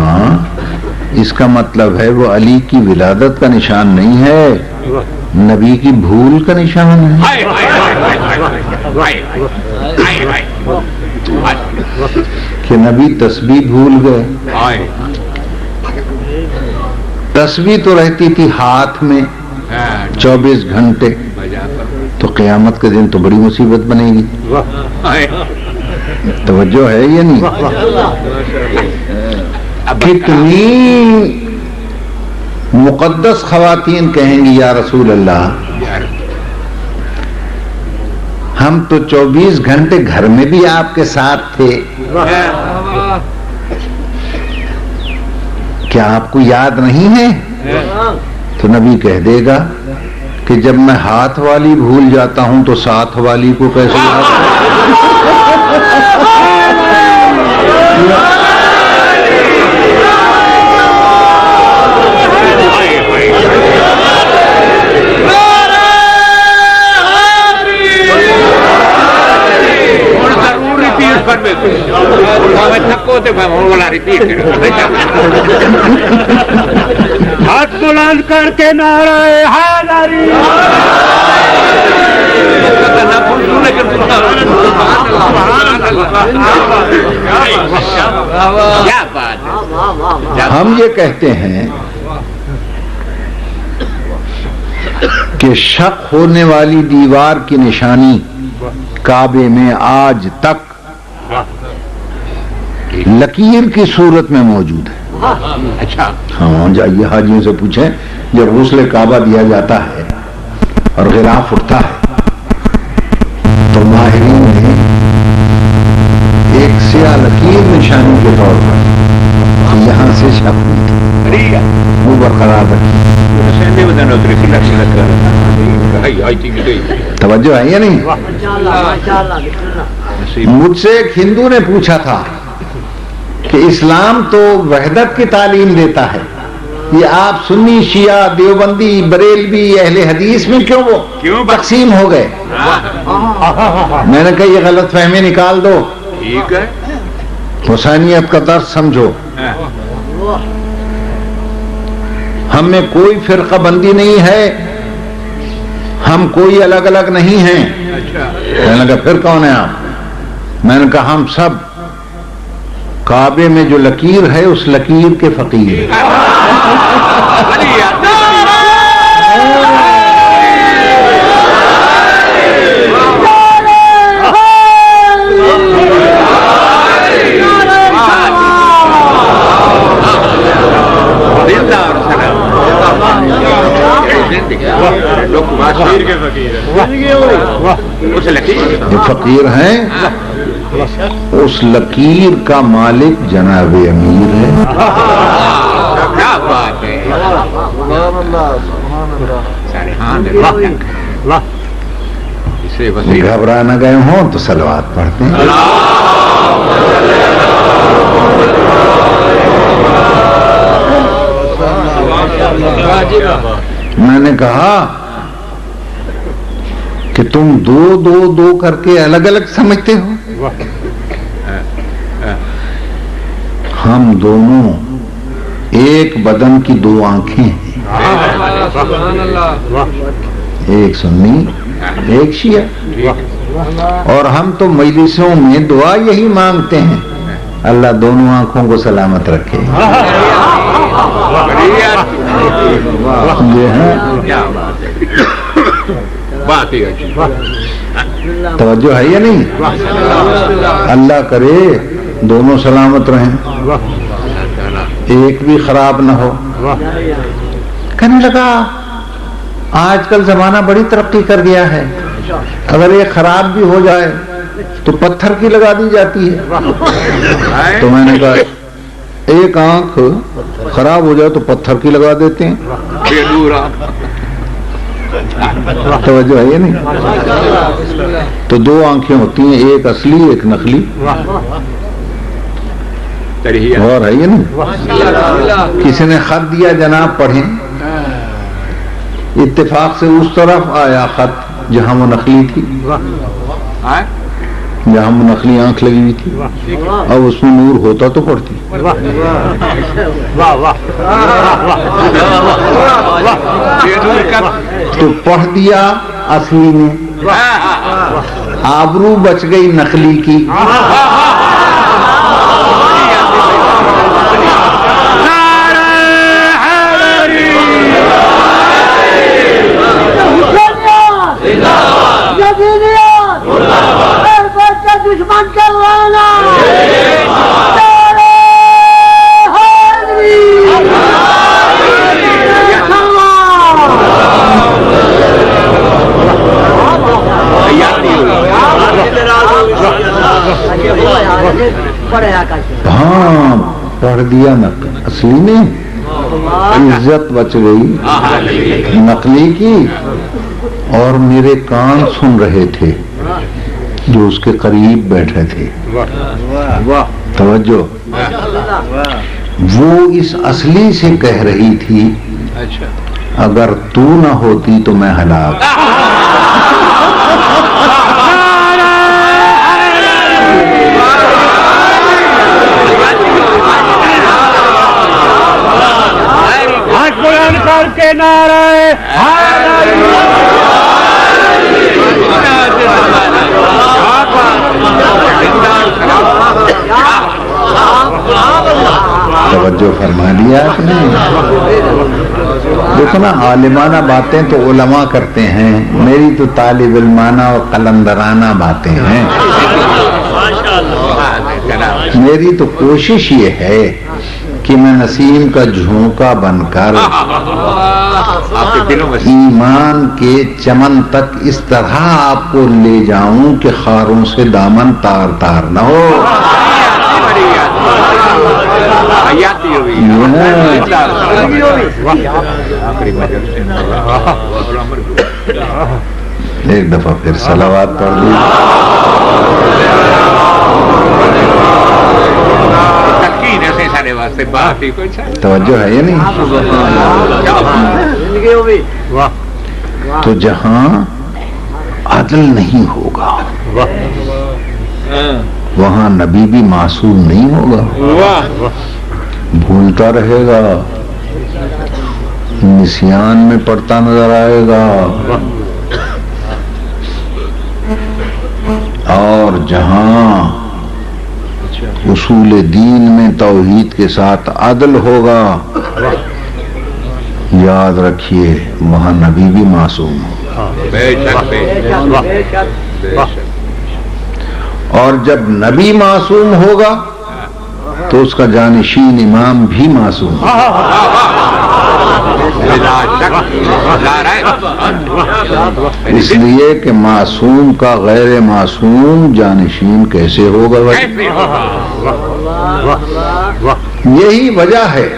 اس کا مطلب ہے وہ علی کی ولادت کا نشان نہیں ہے, نبی کی بھول کا نشان ہے. کہ نبی تسبیح بھول گئے. تسبیح تو رہتی تھی ہاتھ میں 24 گھنٹے, تو قیامت کے دن تو بڑی مصیبت بنے گی. توجہ ہے یا نہیں؟ کتنی مقدس خواتین کہیں گی یا رسول اللہ ہم تو 24 گھنٹے گھر میں بھی آپ کے ساتھ تھے, کیا آپ کو یاد نہیں ہے؟ تو نبی کہہ دے گا کہ جب میں ہاتھ والی بھول جاتا ہوں تو ساتھ والی کو کیسے یاد؟ ہاتھ بلند کر کے نعرہ حیدری. ہم یہ کہتے ہیں کہ شق ہونے والی دیوار کی نشانی کعبے میں آج تک لکیر کی صورت میں موجود ہے. اچھا ہاں جائیے حاجیوں سے پوچھیں, جب غسل کعبہ دیا جاتا ہے اور غلاف اٹھتا ہے تو ماہرین نے ایک سیاہ لکیر نشانی کے طور پر یہاں سے شق وہ برقرار رکھی. توجہ ہے یا نہیں؟ مجھ سے ایک ہندو نے پوچھا تھا کہ اسلام تو وحدت کی تعلیم دیتا ہے, یہ آپ سنی شیعہ دیوبندی بریلوی اہل حدیث میں کیوں تقسیم ہو گئے؟ میں نے کہا یہ غلط فہمی نکال دو, ٹھیک ہے, حسینیت کا درس سمجھو. ہم میں کوئی فرقہ بندی نہیں ہے, ہم کوئی الگ الگ نہیں ہیں. میں نے کہا پھر کون ہے آپ؟ میں نے کہا ہم سب کعبے میں جو لکیر ہے اس لکیر کے فقیر. فقیر ہیں, اس لکیر کا مالک جناب امیر ہے. کیا بات ہے, گھبرا نہ گئے ہوں تو صلوات پڑھتے ہیں. میں نے کہا کہ تم دو دو دو کر کے الگ الگ سمجھتے ہو. ہم دونوں ایک بدن کی دو آنکھیں ہیں, ایک سنی ایک شیعہ, اور ہم تو مجلسوں میں دعا یہی مانگتے ہیں, اللہ دونوں آنکھوں کو سلامت رکھے. یہ ہے توجہ ہے یا نہیں؟ اللہ کرے دونوں سلامت رہیں, ایک بھی خراب نہ ہو. کہنے لگا آج کل زمانہ بڑی ترقی کر گیا ہے, اگر ایک خراب بھی ہو جائے تو پتھر کی لگا دی جاتی ہے. تو میں نے کہا ایک آنکھ خراب ہو جائے تو پتھر کی لگا دیتے ہیں. توجہ ہے یہ نہیں؟ تو دو آنکھیں ہوتی ہیں, ایک اصلی ایک نقلی. اور ہے یہ نہیں؟ کسی نے خط دیا جناب پڑھیں, اتفاق سے اس طرف آیا خط جہاں وہ نقلی تھی, جہاں وہ نقلی آنکھ لگی ہوئی تھی. اب اس میں نور ہوتا تو پڑھتی. تو پڑھ دیا اصلی نے, آبرو بچ گئی نقلی کی. دشمن کروانا ہاں پڑھ دیا اصلی نے, عزت بچ گئی نقلی کی. اور میرے کان سن رہے تھے جو اس کے قریب بیٹھے تھے. توجہ, وہ اس اصلی سے کہہ رہی تھی اگر تو نہ ہوتی تو میں ہلاک. ہاتھ بلند کر کے نعرہ توجہ فرما دیا آپ نے. دیکھو نا, عالمانہ باتیں تو علماء کرتے ہیں, میری تو طالب علمانہ اور قلندرانہ باتیں ہیں. میری تو کوشش یہ ہے کہ میں نسیم کا جھونکا بن کر ایمان کے چمن تک اس طرح آپ کو لے جاؤں کہ خاروں سے دامن تار تار نہ ہو. ایک دفعہ پھر صلوات پڑھ دی. توجہ ہے یا نہیں؟ تو جہاں عدل نہیں ہوگا وہاں نبی بھی معصوم نہیں ہوگا, بھولتا رہے گا, نسیان میں پڑتا نظر آئے گا. اور جہاں اصول دین میں توحید کے ساتھ عدل ہوگا, یاد رکھیے وہاں نبی بھی معصوم ہوگا. اور جب نبی معصوم ہوگا تو اس کا جانشین امام بھی معصوم ہوگا. اس لیے کہ معصوم کا غیر معصوم جانشین کیسے ہوگا بھائی؟ یہی وجہ ہے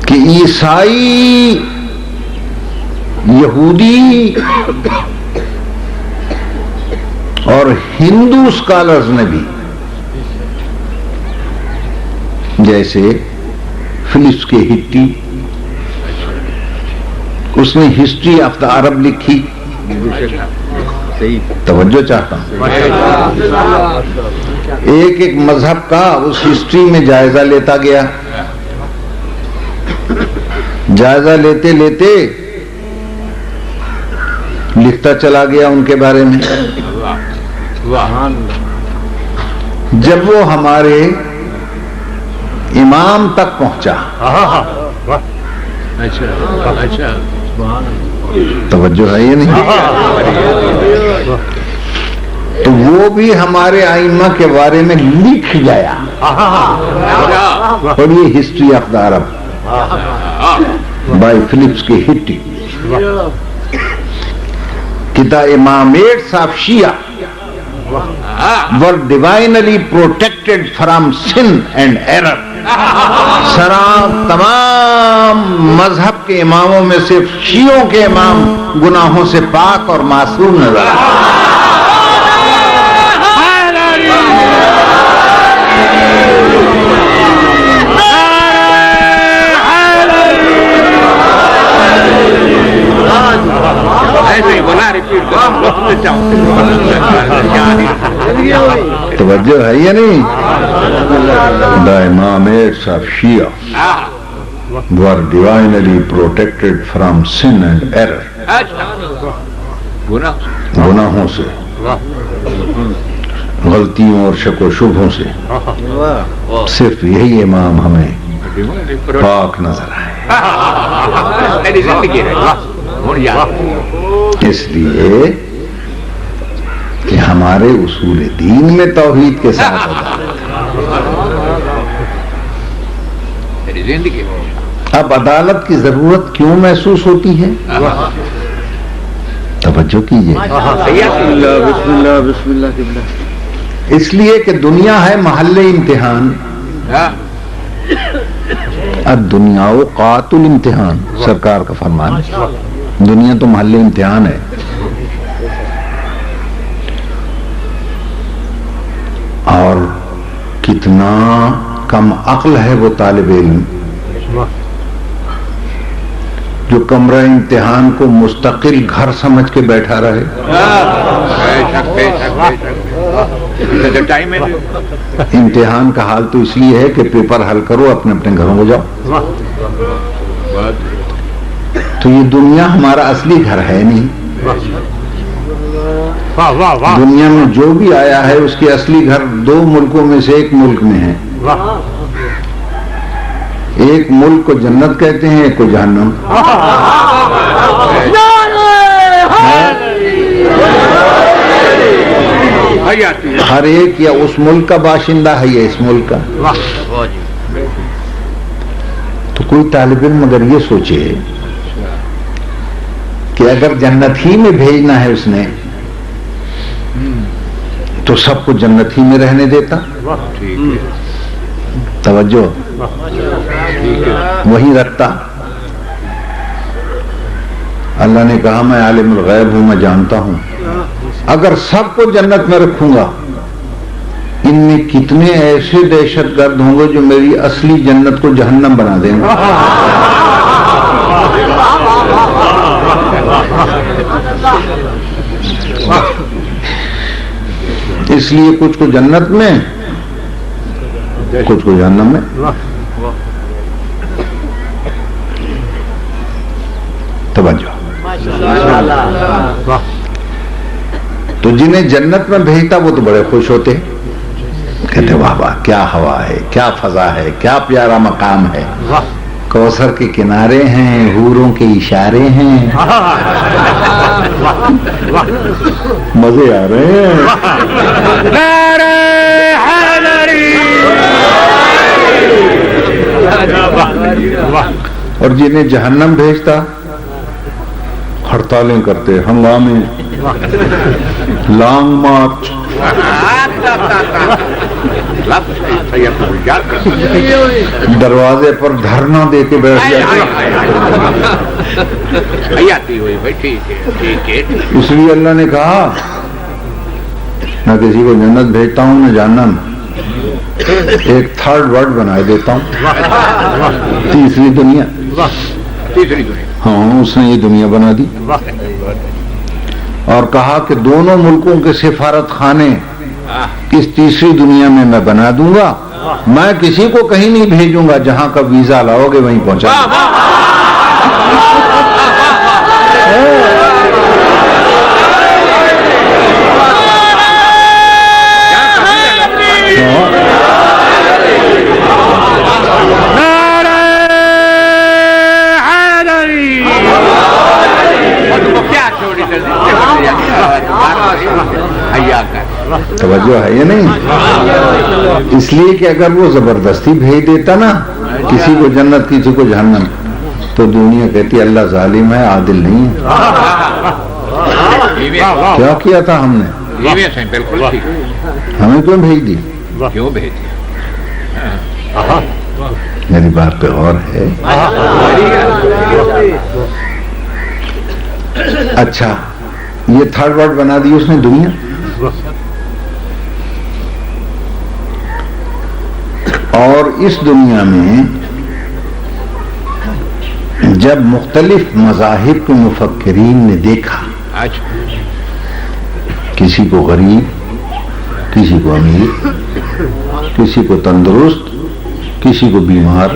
کہ عیسائی، یہودی اور ہندو اسکالرز نے بھی، جیسے فلپس کے ہٹی، اس نے ہسٹری آف دا عرب لکھی. توجہ چاہتا ہوں. ایک ایک مذہب کا اس ہسٹری میں جائزہ لیتا گیا. جائزہ لیتے لیتے لکھتا چلا گیا ان کے بارے میں. جب وہ ہمارے امام تک پہنچا، توجہ ہے یہ نہیں، تو وہ بھی ہمارے ائمہ کے بارے میں لکھ گیا. اور یہ history of the Arab by Philips کے ہٹی. کتاب Imamates of Shia were divinely protected from sin and error. تمام مذہب کے اماموں میں صرف شیعوں کے امام گناہوں سے پاک اور معصوم نظر آتے. توجہ ہے یا نہیں؟ The Imamates of Shia were divinely protected from sin and error. گناہوں سے، غلطیوں اور شک و شبہوں سے. صرف یہی امام ہمیں پاک نظر آئے. اس لیے کہ ہمارے اصول دین میں توحید کے ساتھ عدالت. اب عدالت کی ضرورت کیوں محسوس ہوتی ہے؟ توجہ کیجیے. اس لیے کہ دنیا ہے محل امتحان. الدنیا اوقات الامتحان، سرکار کا فرمان. دنیا تو محل امتحان ہے. اور کتنا کم عقل ہے وہ طالب علم جو کمرہ امتحان کو مستقل گھر سمجھ کے بیٹھا رہے. امتحان کا حال تو اس لیے ہے کہ پیپر حل کرو، اپنے اپنے گھروں کو جاؤ. تو یہ دنیا ہمارا اصلی گھر ہے نہیں. دنیا میں جو بھی آیا ہے اس کے اصلی گھر دو ملکوں میں سے ایک ملک میں ہے. ایک ملک کو جنت کہتے ہیں، ایک کو جہنم. ہر ایک یا اس ملک کا باشندہ ہے یا اس ملک کا. تو کوئی طالب علم اگر یہ سوچے کہ اگر جنت ہی میں بھیجنا ہے اس نے تو سب کو جنت ہی میں رہنے دیتا. توجہ وہی رکھتا. اللہ نے کہا میں عالم الغیب ہوں، میں جانتا ہوں. اگر سب کو جنت میں رکھوں گا، ان میں کتنے ایسے دہشت گرد ہوں گے جو میری اصلی جنت کو جہنم بنا دیں گے. اس لیے کچھ کو جنت میں، کچھ کو جہنم میں. توجہ. تو جنہیں جنت میں بھیجتا وہ تو بڑے خوش ہوتے، کہتے واہ واہ کیا ہوا ہے، کیا فضا ہے، کیا پیارا مقام ہے. کوثر کے کنارے ہیں، حوروں کے اشارے ہیں، مزے آ رہے ہیں. اور جنہیں جہنم بھیجتا ہڑتالیں کرتے، ہنگامے، لانگ مارچ، دروازے پر دھرنا دے کے بیٹھ جاتے. ہوئی بھائی ٹھیک ہے. اس لیے اللہ نے کہا نہ کسی کو جنت بھیجتا ہوں نہ جہنم، ایک تھرڈ ورڈ بنا دیتا ہوں، تیسری دنیا. ہاں اس نے یہ دنیا بنا دی اور کہا کہ دونوں ملکوں کے سفارت خانے اس تیسری دنیا میں بنا دوں گا. میں کسی کو کہیں نہیں بھیجوں گا، جہاں کا ویزا لاؤ گے وہیں پہنچا دوں گا. توجہ ہے یہ نہیں؟ اس لیے کہ اگر وہ زبردستی بھیج دیتا نا کسی کو جنت کسی کو جہنم، تو دنیا کہتی اللہ ظالم ہے، عادل نہیں ہے. کیا کیا تھا ہم نے؟ بالکل ہمیں کیوں بھیج دی؟ کیوں بھیج دیا؟ میری بات پہ غور ہے. اچھا یہ تھرڈ ورڈ بنا دی اس نے دنیا. اور اس دنیا میں جب مختلف مذاہب کے مفکرین نے دیکھا کسی کو غریب، کسی کو امیر، کسی کو تندرست، کسی کو بیمار،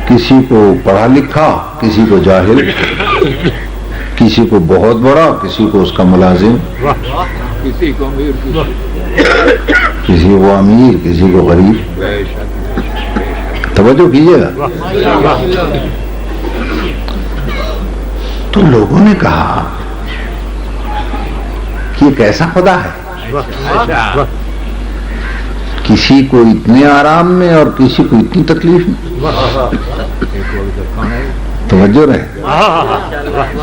کسی کو پڑھا لکھا، کسی کو جاہل، کسی کو بہت بڑا، کسی کو اس کا ملازم، کسی کو امیر، کسی کو امیر، کسی کو غریب. توجہ کیجیے گا. تو لوگوں نے کہا کہ یہ کیسا خدا ہے؟ کسی کو اتنے آرام میں اور کسی کو اتنی تکلیف میں. توجہ رہے.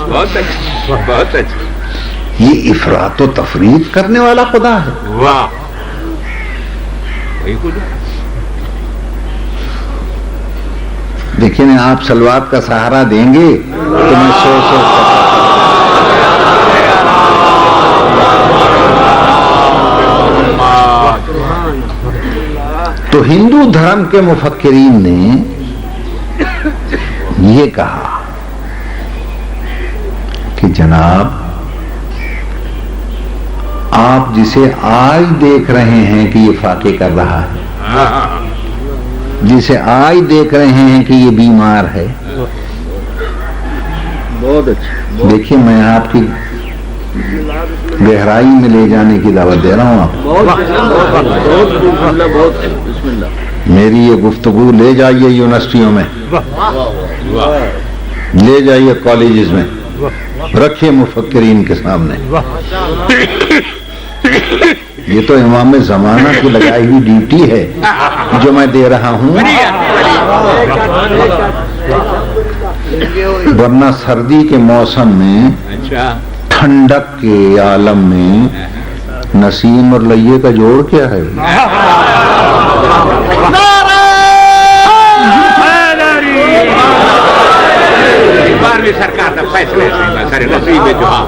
بہت اچھا. یہ افراط و تفریط کرنے والا خدا ہے. دیکھیں آپ سلوات کا سہارا دیں گے تو میں سو تو ہندو دھرم کے مفکرین نے یہ کہا کہ جناب آپ جسے آج دیکھ رہے ہیں کہ یہ فاقے کر رہا ہے، جسے آج دیکھ رہے ہیں کہ یہ بیمار ہے، دیکھیے میں آپ کی گہرائی میں لے جانے کی دعوت دے رہا ہوں. آپ میری یہ گفتگو لے جائیے یونیورسٹیوں میں، لے جائیے کالجز میں، رکھیے مفکرین کے سامنے. یہ تو امام زمانہ کی لگائی ہوئی ڈیوٹی ہے جو میں دے رہا ہوں. ورنہ سردی کے موسم میں ٹھنڈک کے عالم میں نسیم اور لیے کا جوڑ کیا ہے؟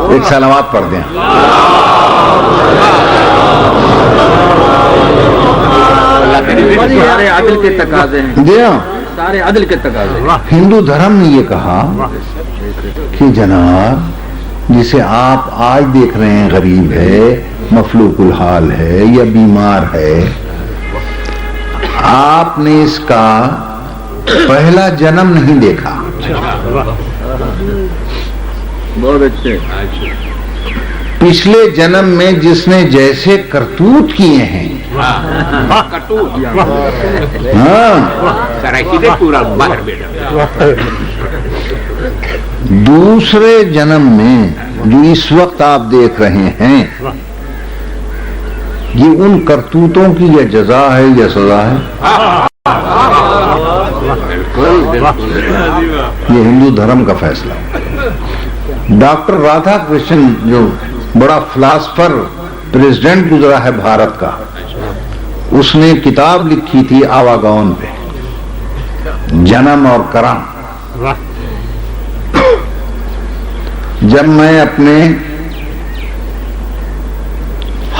ایک سلامات پڑھ دیں. سارے عدل کے تقاضے ہیں. جی ہاں سارے عدل کے تقاضے. ہندو دھرم نے یہ کہا کہ جناب جسے آپ آج دیکھ رہے ہیں غریب ہے، مفلوق الحال ہے یا بیمار ہے، آپ نے اس کا پہلا جنم نہیں دیکھا. بہت اچھے. پچھلے جنم میں جس نے جیسے کرتوت کیے ہیں، دوسرے جنم میں جو اس وقت آپ دیکھ رہے ہیں، یہ ان کرتوتوں کی یا جزا ہے یا سزا ہے. یہ ہندو دھرم کا فیصلہ. ڈاکٹر رادھا کرشن جو بڑا فلاسفر پریزیڈنٹ گزرا ہے بھارت کا، اس نے کتاب لکھی تھی آواگون پہ، جنم اور کرم۔ جب میں اپنے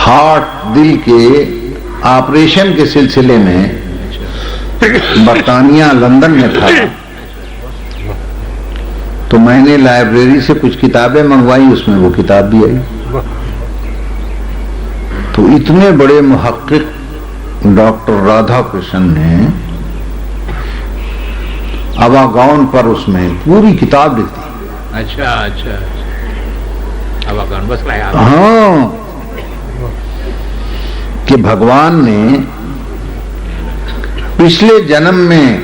ہارٹ دل کے آپریشن کے سلسلے میں برطانیہ لندن میں تھا تو میں نے لائبریری سے کچھ کتابیں منگوائی، اس میں وہ کتاب بھی آئی۔ تو اتنے بڑے محقق ڈاکٹر رادھا کرشن نے آواگون پر اس میں پوری کتاب لکھ دی۔ اچھا اچھا آواگون بس ہاں، کہ بھگوان نے پچھلے جنم میں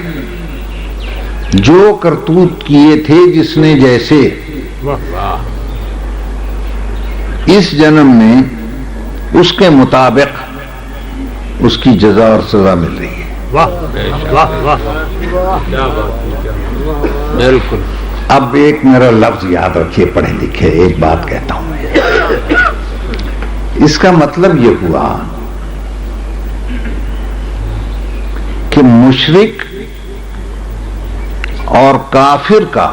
جو کرتوت کیے تھے جس نے جیسے، اس جنم میں اس کے مطابق اس کی جزا اور سزا مل رہی ہے۔ بالکل۔ اب ایک میرا لفظ یاد رکھیے، پڑھے لکھے، ایک بات کہتا ہوں، اس کا مطلب یہ ہوا کہ مشرک اور کافر کا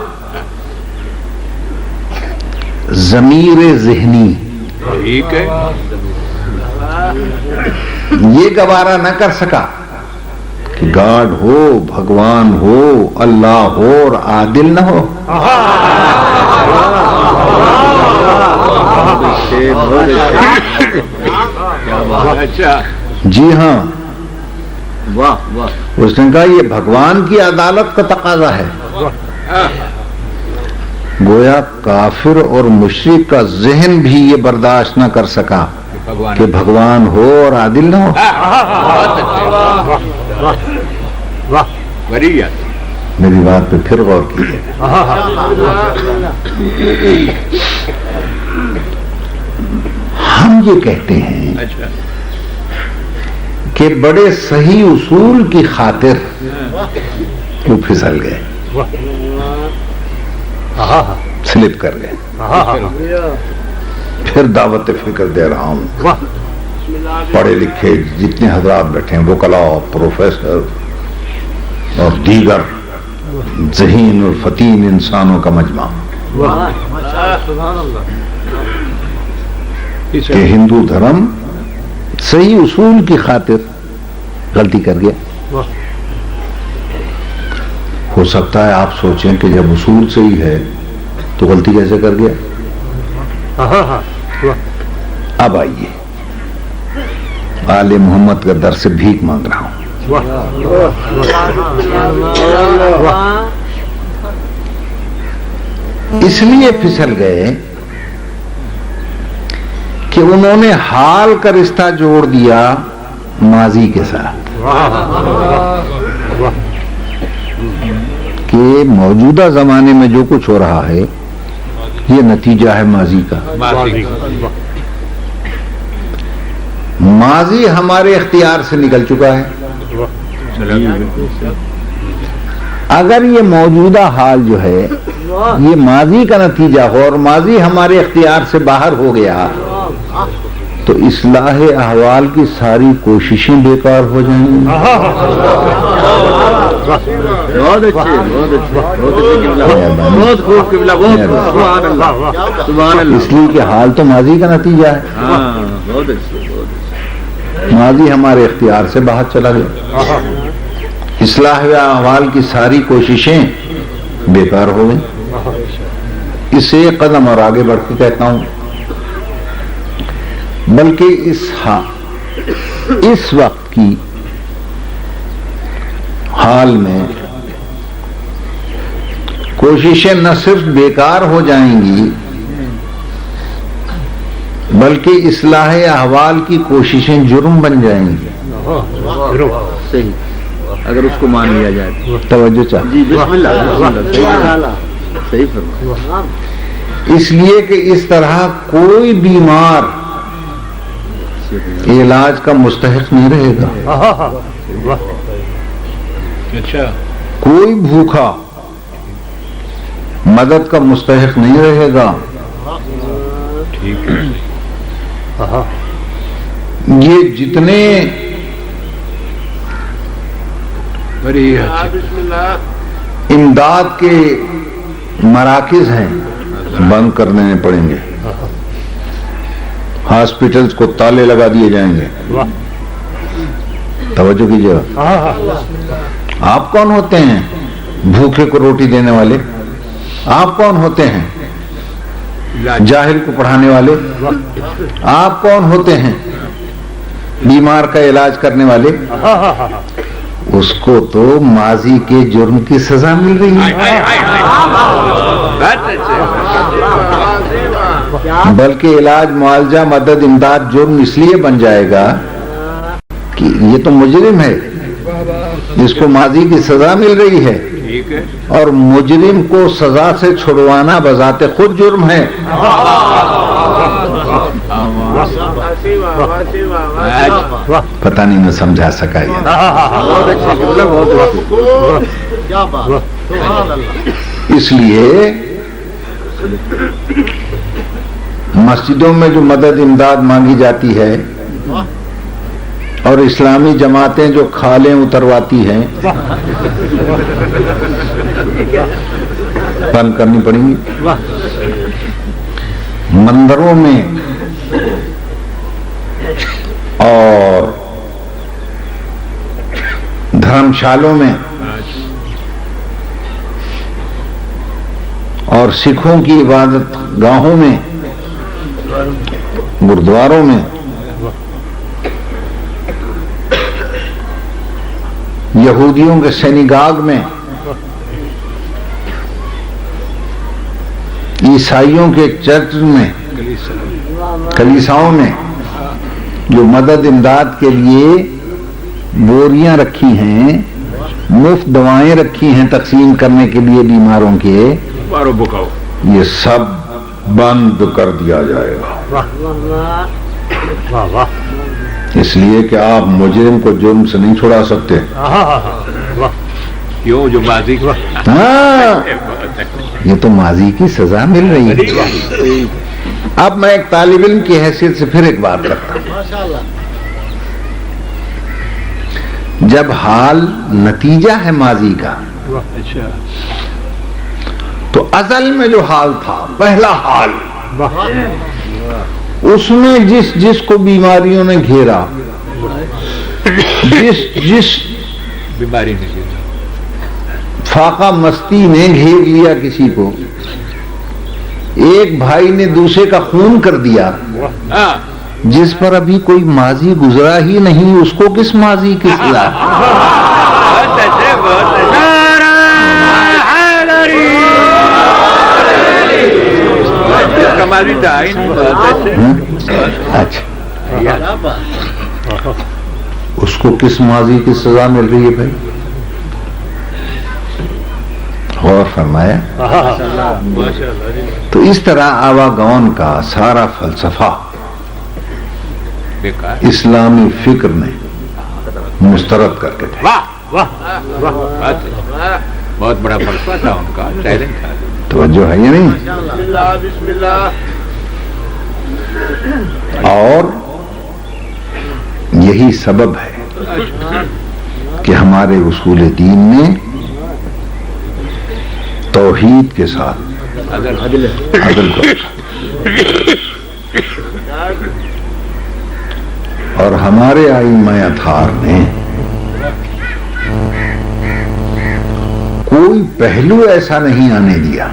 ضمیر ذہنی ٹھیک ہے، یہ گوارا نہ کر سکا کہ گاڈ ہو، بھگوان ہو، اللہ ہو اور عادل نہ ہو۔ اچھا جی ہاں، واہ واہ، اس نے کہا یہ بھگوان کی عدالت کا تقاضا ہے۔ گویا کافر اور مشرک کا ذہن بھی یہ برداشت نہ کر سکا کہ بھگوان ہو اور عادل نہ ہو۔ میری بات پہ پھر غور کیجیے۔ ہم یہ کہتے ہیں کہ بڑے صحیح اصول کی خاطر وہ پھسل گئے، سلپ کر گئے۔ پھر دعوت فکر دے رہا ہوں، پڑھے لکھے جتنے حضرات بیٹھے ہیں، وکلاء، پروفیسر اور دیگر ذہین اور فتین انسانوں کا مجمع، کہ ہندو دھرم صحیح اصول کی خاطر غلطی کر گیا۔ ہو سکتا ہے آپ سوچیں کہ جب اصول صحیح ہے تو غلطی کیسے کر گیا؟ اب آئیے، آل محمد کا در سے بھیک مانگ رہا ہوں۔ اس لیے پھسل گئے کہ انہوں نے حال کا رشتہ جوڑ دیا ماضی کے ساتھ، کہ موجودہ زمانے میں جو کچھ ہو رہا ہے یہ نتیجہ ہے ماضی کا۔ ماضی ہمارے اختیار سے نکل چکا ہے، اگر یہ موجودہ حال جو ہے یہ ماضی کا نتیجہ ہو اور ماضی ہمارے اختیار سے باہر ہو گیا تو اصلاح احوال کی ساری کوششیں بیکار ہو جائیں گی۔ بہت اچھے، بہت خوب قبلہ، بہت سبحان اللہ، سبحان اللہ۔ اس لیے کہ حال تو ماضی کا نتیجہ ہے، بہت اچھے، ماضی ہمارے اختیار سے باہر چلا گیا، اصلاح احوال کی ساری کوششیں بیکار ہو گئیں۔ اس سے ایک قدم اور آگے بڑھ کے کہتا ہوں، بلکہ اس وقت کی حال میں کوششیں نہ صرف بیکار ہو جائیں گی بلکہ اصلاح احوال کی کوششیں جرم بن جائیں گی۔ صحیح، اگر اس کو مان لیا جائے۔ توجہ چاہیے۔ جی بسم اللہ، صحیح فرمایا۔ اس لیے کہ اس طرح کوئی بیمار علاج کا مستحق نہیں رہے گا، اچھا، کوئی بھوکا مدد کا مستحق نہیں رہے گا، یہ جتنے امداد کے مراکز ہیں بند کرنے پڑیں گے، ہاسپٹلز کو تالے لگا دیے جائیں گے. توجہ کیجیے. آپ کون ہوتے ہیں بھوکے کو روٹی دینے والے؟ آپ کون ہوتے ہیں جاہل کو پڑھانے والے؟ آپ کون ہوتے ہیں بیمار کا علاج کرنے والے؟ اس کو تو ماضی کے جرم کی سزا مل رہی ہے، بلکہ علاج معالجہ مدد امداد جرم اس لیے بن جائے گا کہ یہ تو مجرم ہے، جس کو ماضی کی سزا مل رہی ہے، اور مجرم کو سزا سے چھڑوانا بذات خود جرم ہے. پتہ نہیں میں سمجھا سکا یہ. اس لیے مسجدوں میں جو مدد امداد مانگی جاتی ہے اور اسلامی جماعتیں جو کھالیں اترواتی ہیں بند کرنی پڑیں گی. مندروں میں اور دھرمشالوں میں اور سکھوں کی عبادت گاہوں میں، گردواروں میں یہودیوں کے سینیگاگ میں، عیسائیوں کے چرچ میں، کلیساؤں میں جو مدد امداد کے لیے بوریاں رکھی ہیں، مفت دوائیں رکھی ہیں تقسیم کرنے کے لیے بیماروں کے، یہ سب بند کر دیا جائے گا. اس لیے کہ آپ مجرم کو جرم سے نہیں چھڑا سکتے. کیوں؟ جو ماضی ہاں، یہ تو ماضی کی سزا مل رہی ہے. اب میں ایک طالب علم کی حیثیت سے پھر ایک بات کرتا ہوں. جب حال نتیجہ ہے ماضی کا، تو ازل میں جو حال تھا، پہلا حال، اس میں جس کو بیماریوں نے گھیرا، جس بیماری نے گھیرا، فاقہ مستی نے گھیر لیا کسی کو، ایک بھائی نے دوسرے کا خون کر دیا، جس پر ابھی کوئی ماضی گزرا ہی نہیں، اس کو کس ماضی کی سزا؟ اچھا، اس کو کس ماضی کی سزا مل رہی ہے بھائی؟ غور فرمایا. تو اس طرح آواگون کا سارا فلسفہ اسلامی فکر نے مسترد کر کے دیا. بہت بڑا فلسفہ تھا ان کا، ٹیلنٹ تھا. توجہ ہے یا نہیں؟ اور یہی سبب ہے کہ ہمارے اصول دین میں توحید کے ساتھ عدل کو اور ہمارے ائمہ اطہار نے کوئی پہلو ایسا نہیں آنے دیا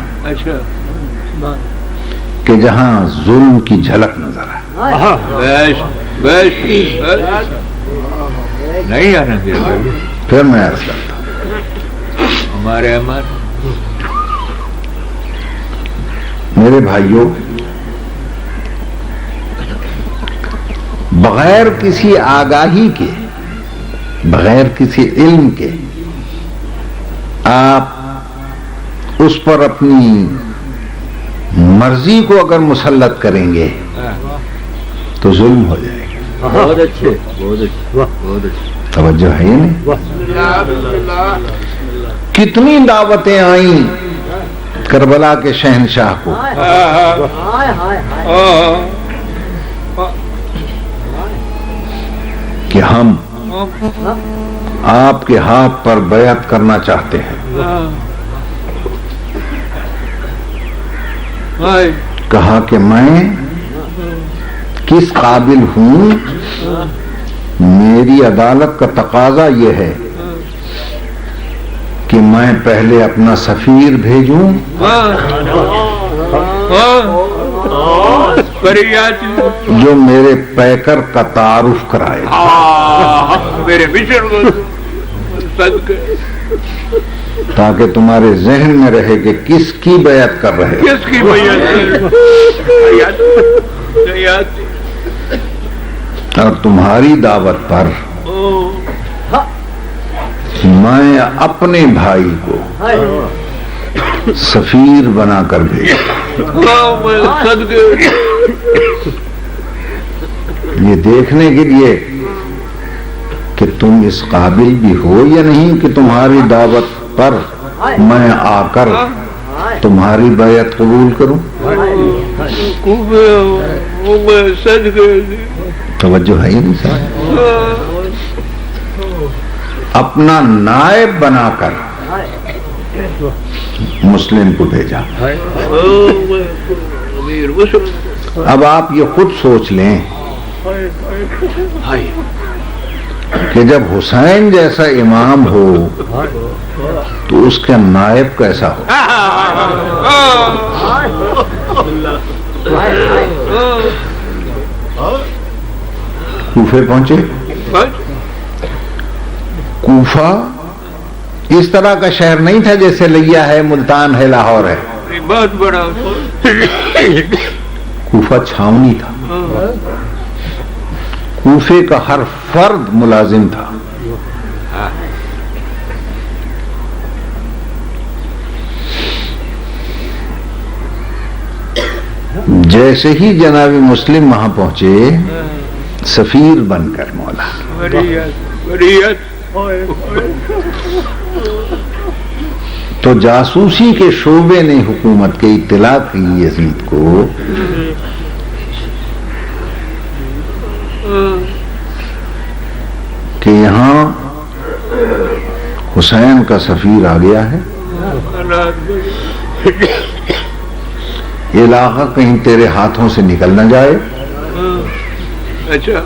کہ جہاں ظلم کی جھلک نظر آئے. نہیں آنے دیا. پھر میں عرض کرتا ہوں، ہمارے میرے بھائیوں، بغیر کسی آگاہی کے، بغیر کسی علم کے آپ اس پر اپنی مرضی کو اگر مسلط کریں گے تو ظلم ہو جائے گا. بہت اچھے، بہت اچھے. توجہ ہے نہیں؟ کتنی دعوتیں آئیں کربلا کے شہنشاہ کو کہ ہم آپ کے ہاتھ پر بیعت کرنا چاہتے ہیں. کہا کہ میں کس قابل ہوں؟ میری عدالت کا تقاضا یہ ہے کہ میں پہلے اپنا سفیر بھیجوں جو میرے پیکر کا تعارف کرائے تاکہ تمہارے ذہن میں رہے کہ کس کی بیعت کر رہے ہیں. کس کی بیعت؟ اور تمہاری دعوت پر میں اپنے بھائی کو سفیر بنا کر بھیجا. یہ دیکھنے کے لیے کہ تم اس قابل بھی ہو یا نہیں کہ تمہاری دعوت پر میں آ کر تمہاری بیعت قبول کروں. توجہ ہے نہیں صاحب. اپنا نائب بنا کر مسلم کو بھیجا. اب آپ یہ خود سوچ لیں کہ جب حسین جیسا امام ہو تو اس کا نائب کیسا ہو. کوفے پہنچے. کوفہ اس طرح کا شہر نہیں تھا جیسے لیا ہے، ملتان ہے، لاہور ہے. بہت بڑا کوفہ چھاونی تھا. کوفے کا ہر فرد ملازم تھا. جیسے ہی جناب مسلم وہاں پہنچے سفیر بن کر مولا تو جاسوسی کے شعبے نے حکومت کے اطلاع کی یزید کو کہ یہاں حسین کا سفیر آ گیا ہے، علاقہ کہیں تیرے ہاتھوں سے نکل نہ جائے. اچھا.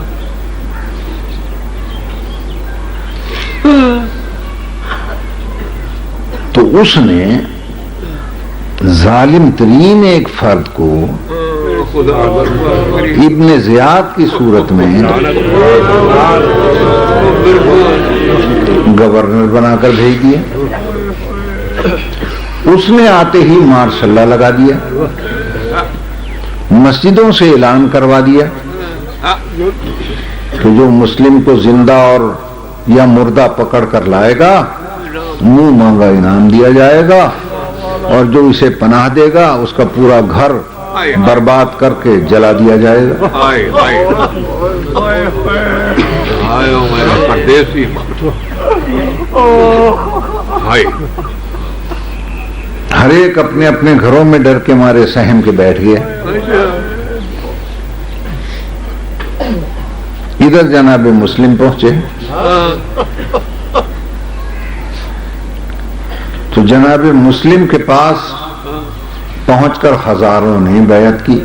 تو اس نے ظالم ترین ایک فرد کو ابن زیاد کی صورت میں گورنر بنا کر بھیج دیا. اس نے آتے ہی ماشاء اللہ لگا دیا، مسجدوں سے اعلان کروا دیا کہ جو مسلم کو زندہ اور یا مردہ پکڑ کر لائے گا منہ مانگا انعام دیا جائے گا، اور جو اسے پناہ دے گا اس کا پورا گھر برباد کر کے جلا دیا جائے گا. ہر ایک اپنے اپنے گھروں میں ڈر کے مارے سہم کے بیٹھ گیا. ادھر جناب مسلم پہنچے تو جناب مسلم کے پاس پہنچ کر ہزاروں نے بیعت کی.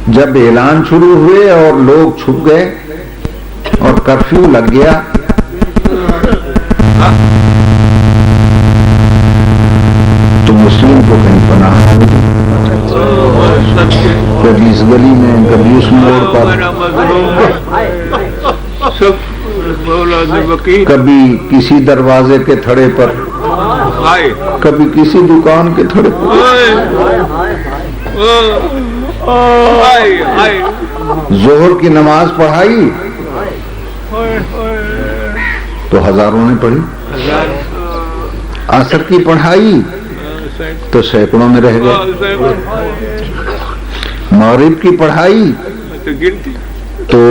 جب اعلان شروع ہوئے اور لوگ چھپ گئے اور کرفیو لگ گیا تو مسلم کو کہیں پناہ کبھی اس گلی میں کبھی اس موڑ پر کبھی کسی دروازے کے تھڑے پر کبھی کسی دکان کے تھڑے پر. ظہر کی نماز پڑھائی تو ہزاروں نے پڑھی، عصر کی پڑھائی تو سینکڑوں میں رہ گئے، مغرب کی پڑھائی تو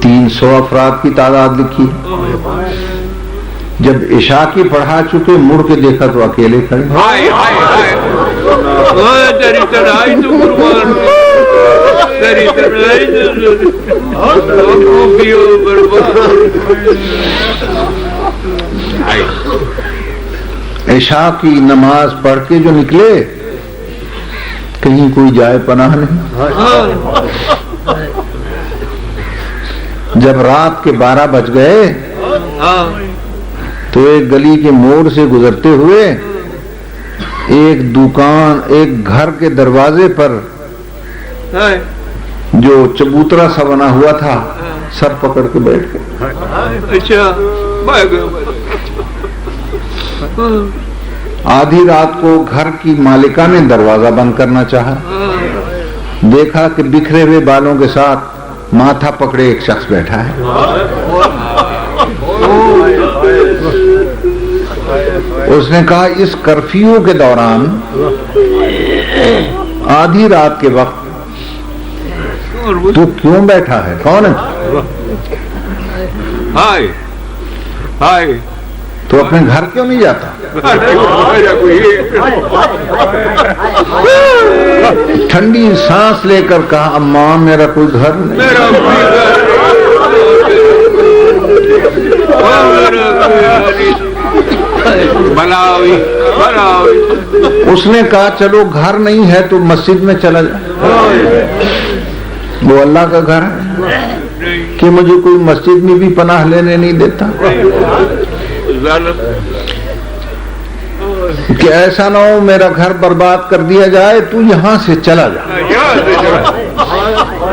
300 افراد کی تعداد لکھی، جب عشاء کی پڑھا چکے مڑ کے دیکھا تو اکیلے کھڑے. ہائے ہائے ہائے تیری تڑائی تو قربان تیری تڑائی عشاء کی نماز پڑھ کے جو نکلے کہیں کوئی جائے پناہ نہیں. جب رات کے 12 بج گئے تو ایک گلی کے موڑ سے گزرتے ہوئے ایک دکان ایک گھر کے دروازے پر جو چبوترا سا بنا ہوا تھا سر پکڑ کے بیٹھ گئے. آدھی رات کو گھر کی مالکہ نے دروازہ بند کرنا چاہا. دیکھا کہ بکھرے ہوئے بالوں کے ساتھ ماتھا پکڑے ایک شخص بیٹھا ہے. اس نے کہا اس کرفیو کے دوران آدھی رات کے وقت تو کیوں بیٹھا ہے؟ کون ہے؟ تو اپنے گھر کیوں نہیں جاتا؟ ٹھنڈی سانس لے کر کہا اماں میرا کوئی گھر نہیں. اس نے کہا چلو گھر نہیں ہے تو مسجد میں چلا جا. وہ اللہ کا گھر ہے کہ مجھے کوئی مسجد میں بھی پناہ لینے نہیں دیتا. کہ ایسا نہ ہو میرا گھر برباد کر دیا جائے تو یہاں سے چلا جا.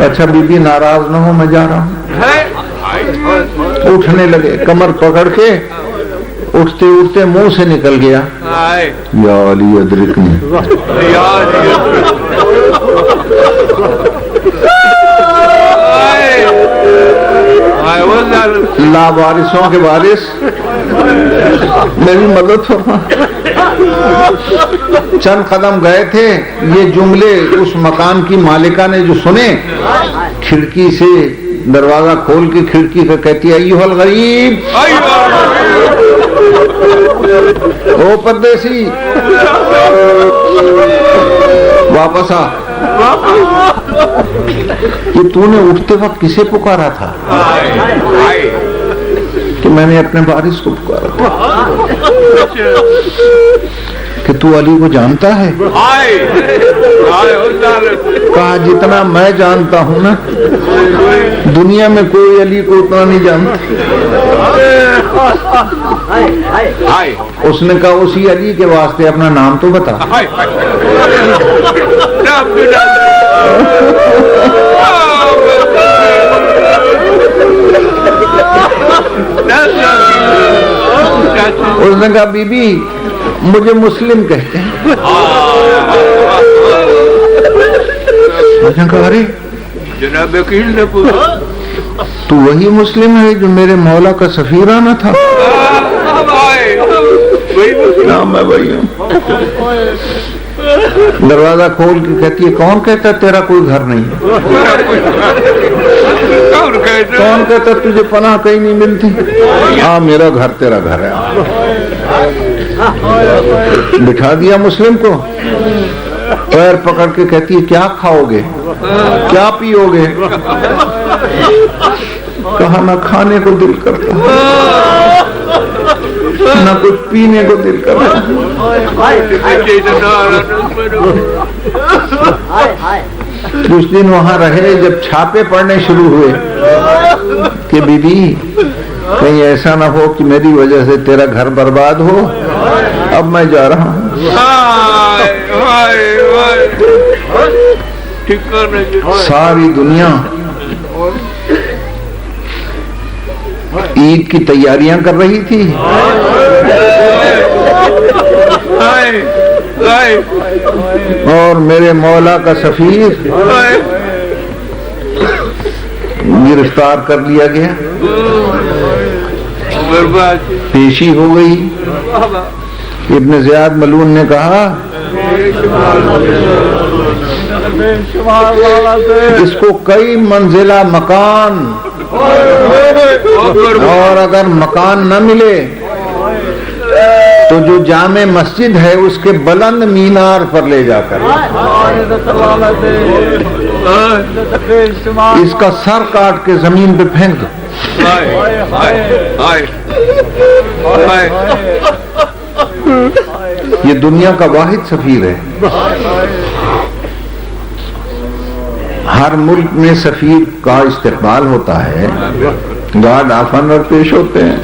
اچھا بی بی ناراض نہ ہو میں جا رہا ہوں. اٹھنے لگے کمر پکڑ کے اٹھتے اٹھتے منہ سے نکل گیا یا علی ادرکنی. لاوارثوں کے وارث میری مدد فرما. چند قدم گئے تھے یہ جملے اس مکان کی مالکہ نے جو سنے کھڑکی سے دروازہ کھول کے کھڑکی سے کہتی ایھا الغریب او پردیسی واپس آ. کہ تو نے اٹھتے وقت کسے پکارا تھا؟ کہ میں نے اپنے وارث کو پکارا تھا. کہ تو علی کو جانتا ہے؟ کہا جتنا میں جانتا ہوں نا دنیا میں کوئی علی کو اتنا نہیں جانتا. اس نے کہا اسی علی کے واسطے اپنا نام تو بتا. اس نے کہا بی بی مجھے مسلم کہتے ہیں. ارے جناب وکیل نے پوچھا تو وہی مسلم ہے جو میرے مولا کا سفیرانہ تھا؟ میں وہی ہوں. دروازہ کھول کے کہتی ہے کون کہتا تیرا کوئی گھر نہیں ہے؟ کون کہتا تجھے پناہ کہیں نہیں ملتی؟ ہاں میرا گھر تیرا گھر ہے. بٹھا دیا مسلم کو پیر پکڑ کے کہتی ہے کیا کھاؤ گے کیا پیو گے؟ کہا نہ کھانے کو دل کرتا نہ کچھ پینے کو دل کرتا. کچھ دن وہاں رہے. جب چھاپے پڑنے شروع ہوئے کہ بی بی کہیں ایسا نہ ہو کہ میری وجہ سے تیرا گھر برباد ہو اب میں جا رہا ہوں. ساری دنیا عید کی تیاریاں کر رہی تھی. اور میرے مولا کا سفیر گرفتار کر لیا گیا. پیشی ہو گئی. ابن زیاد ملعون نے کہا اس کو کئی منزلہ مکان اور اگر مکان نہ ملے تو جو جامع مسجد ہے اس کے بلند مینار پر لے جا کر اس کا سر کاٹ کے زمین پہ پھینک دو. یہ دنیا کا واحد سفیر ہے. ہر ملک میں سفیر کا استقبال ہوتا ہے, گارڈ آف آنر پیش ہوتے ہیں,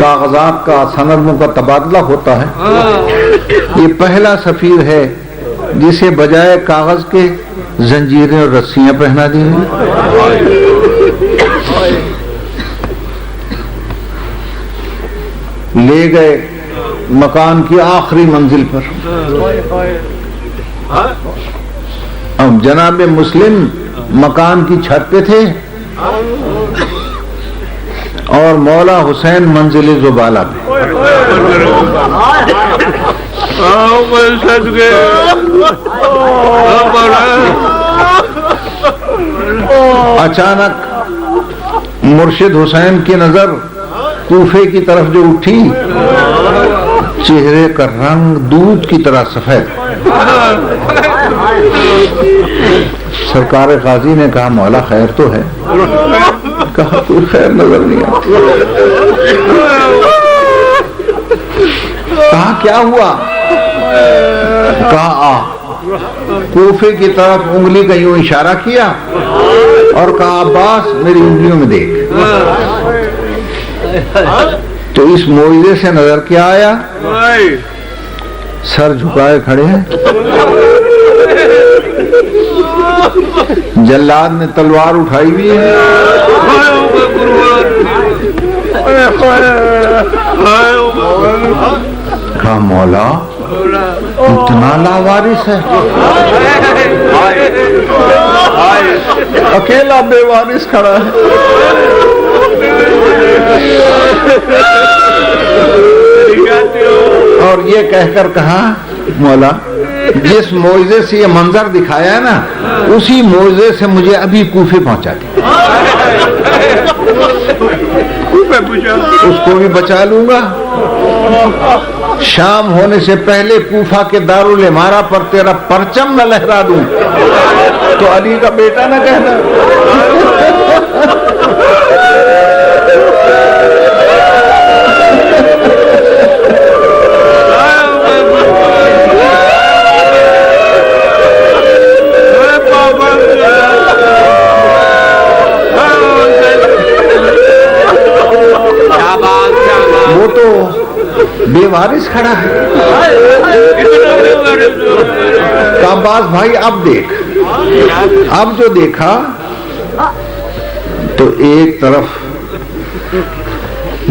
کاغذات کا سندوں کا تبادلہ ہوتا ہے. یہ پہلا سفیر ہے جسے بجائے کاغذ کے زنجیریں اور رسیاں پہنا دی ہیں. لے گئے مکان کی آخری منزل پر. اب جناب مسلم مکان کی چھت پہ تھے اور مولا حسین منزل زبالہ پہ. اچانک مرشد حسین کی نظر کوفے کی طرف جو اٹھی, چہرے کا رنگ دودھ کی طرح سفید. سرکار قاضی نے کہا مولا خیر تو ہے؟ کہا کوئی خیر نظر نہیں آتی. کہا کیا ہوا؟ کہا آ. کوفے کی طرف انگلی کا یوں اشارہ کیا اور کہا عباس میری انگلیوں میں دیکھ. تو اس معجزے سے نظر کیا آیا؟ سر جھکائے کھڑے ہیں. جلاد نے تلوار اٹھائی ہوئی ہے. کہا مولا اتنا لاوارث ہے, اکیلا بے وارث کھڑا ہے. اور یہ کہہ کر کہا مولا جس معجزے سے یہ منظر دکھایا ہے نا, اسی معجزے سے مجھے ابھی کوفے پہنچا دے. اس کو بھی بچا لوں گا. شام ہونے سے پہلے کوفہ کے دارالامارہ پر تیرا پرچم نہ لہرا دوں تو علی کا بیٹا نہ کہنا. وہ تو بے وارث کھڑا ہے. عباس بھائی اب دیکھ. اب جو دیکھا تو ایک طرف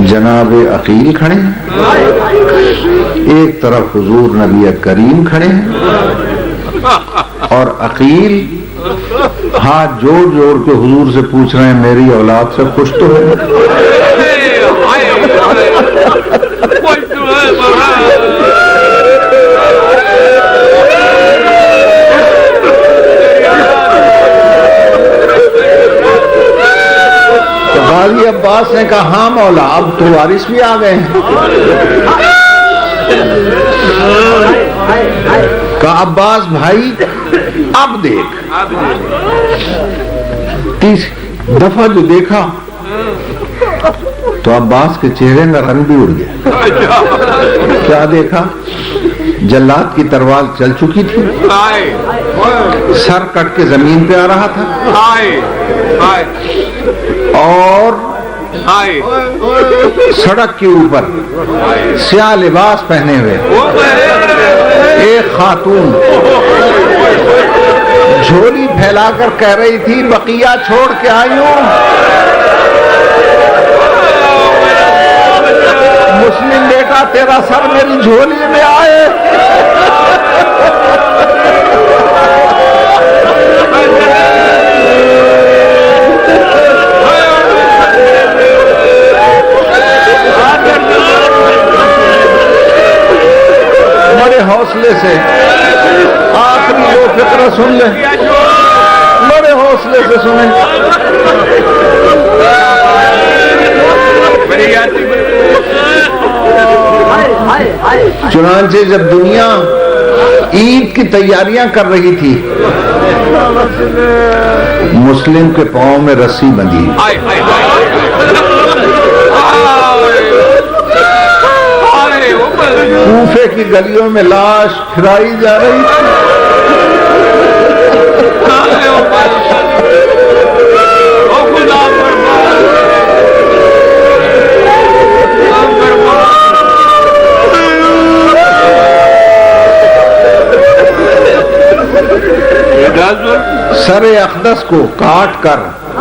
جناب عقیل کھڑے ہیں, ایک طرف حضور نبی کریم کھڑے ہیں, اور عقیل ہاتھ جوڑ جوڑ کے حضور سے پوچھ رہے ہیں میری اولاد سے خوش تو ہے؟ تو غازی عباس نے کہا ہاں مولا اب تو وارث بھی آ گئے ہیں. کہا عباس بھائی اب دیکھ. تیسری دفعہ جو دیکھا تو عباس کے چہرے کا رنگ بھی اڑ گیا. کیا دیکھا؟ جلاد کی تلوار چل چکی تھی, سر کٹ کے زمین پہ آ رہا تھا, اور سڑک کے اوپر سیاہ لباس پہنے ہوئے ایک خاتون جھولی پھیلا کر کہہ رہی تھی بقیہ چھوڑ کے آئی ہوں, مسلم بیٹا تیرا سر میری جھولی میں آئے. بڑے حوصلے سے آخری وہ فکر سن لیں, بڑے حوصلے سے سنیں. چنانچہ جب دنیا عید کی تیاریاں کر رہی تھی مسلم کے پاؤں میں رسی بندھی، کوفے کی گلیوں میں لاش پھرائی جا رہی تھی۔ سر اقدس کو کاٹ کر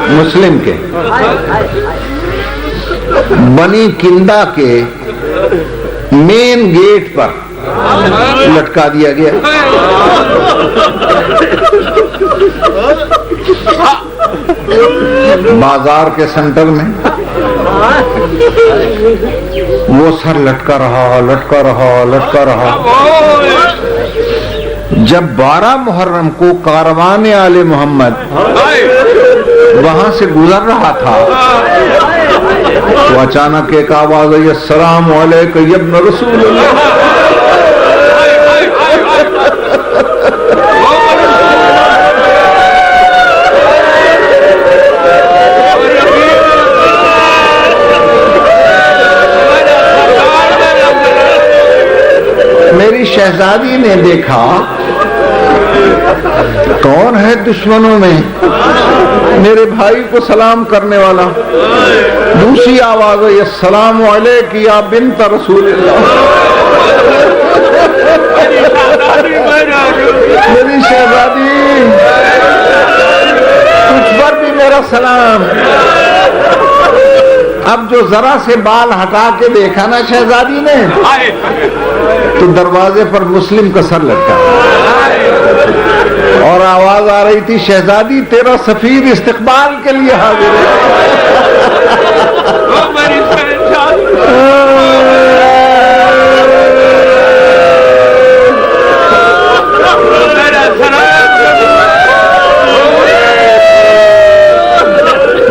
مسلم کے بنی کندا کے مین گیٹ پر لٹکا دیا گیا۔ بازار کے سینٹر میں وہ سر لٹکا رہا لٹکا رہا لٹکا رہا۔ جب 12 محرم کو کاروان آل محمد وہاں سے گزر رہا تھا تو اچانک ایک آواز آئی، السلام علیکم یا ابن رسول اللہ۔ میری شہزادی نے دیکھا کون ہے دشمنوں میں میرے بھائی کو سلام کرنے والا۔ دوسری آواز ہے، السلام علیکم یا بنت رسول اللہ۔ میری شہزادی تجھ پر بھی میرا سلام۔ اب جو ذرا سے بال ہٹا کے دیکھا نا شہزادی نے تو دروازے پر مسلم کا سر لٹکا اور آواز آ رہی تھی، شہزادی تیرا سفیر استقبال کے لیے حاضر ہے۔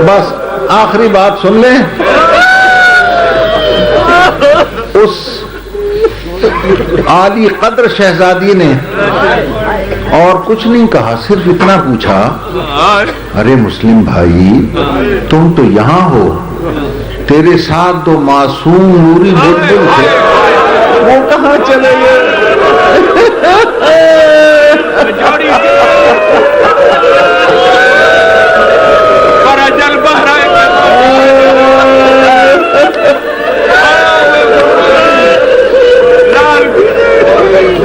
بس آخری بات سن لیں، اس عالی قدر شہزادی نے اور کچھ نہیں کہا، صرف اتنا پوچھا، ارے مسلم بھائی تم تو یہاں ہو، تیرے ساتھ دو معصوم نوری بلبل تھے، وہ کہاں چلے گئے؟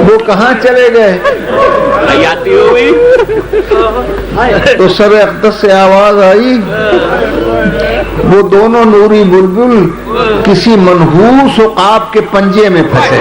وہ کہاں چلے گئے؟ تو سر اقدس سے آواز آئی، وہ دونوں نوری بلبل کسی منحوس عقاب کے پنجے میں پھنسے۔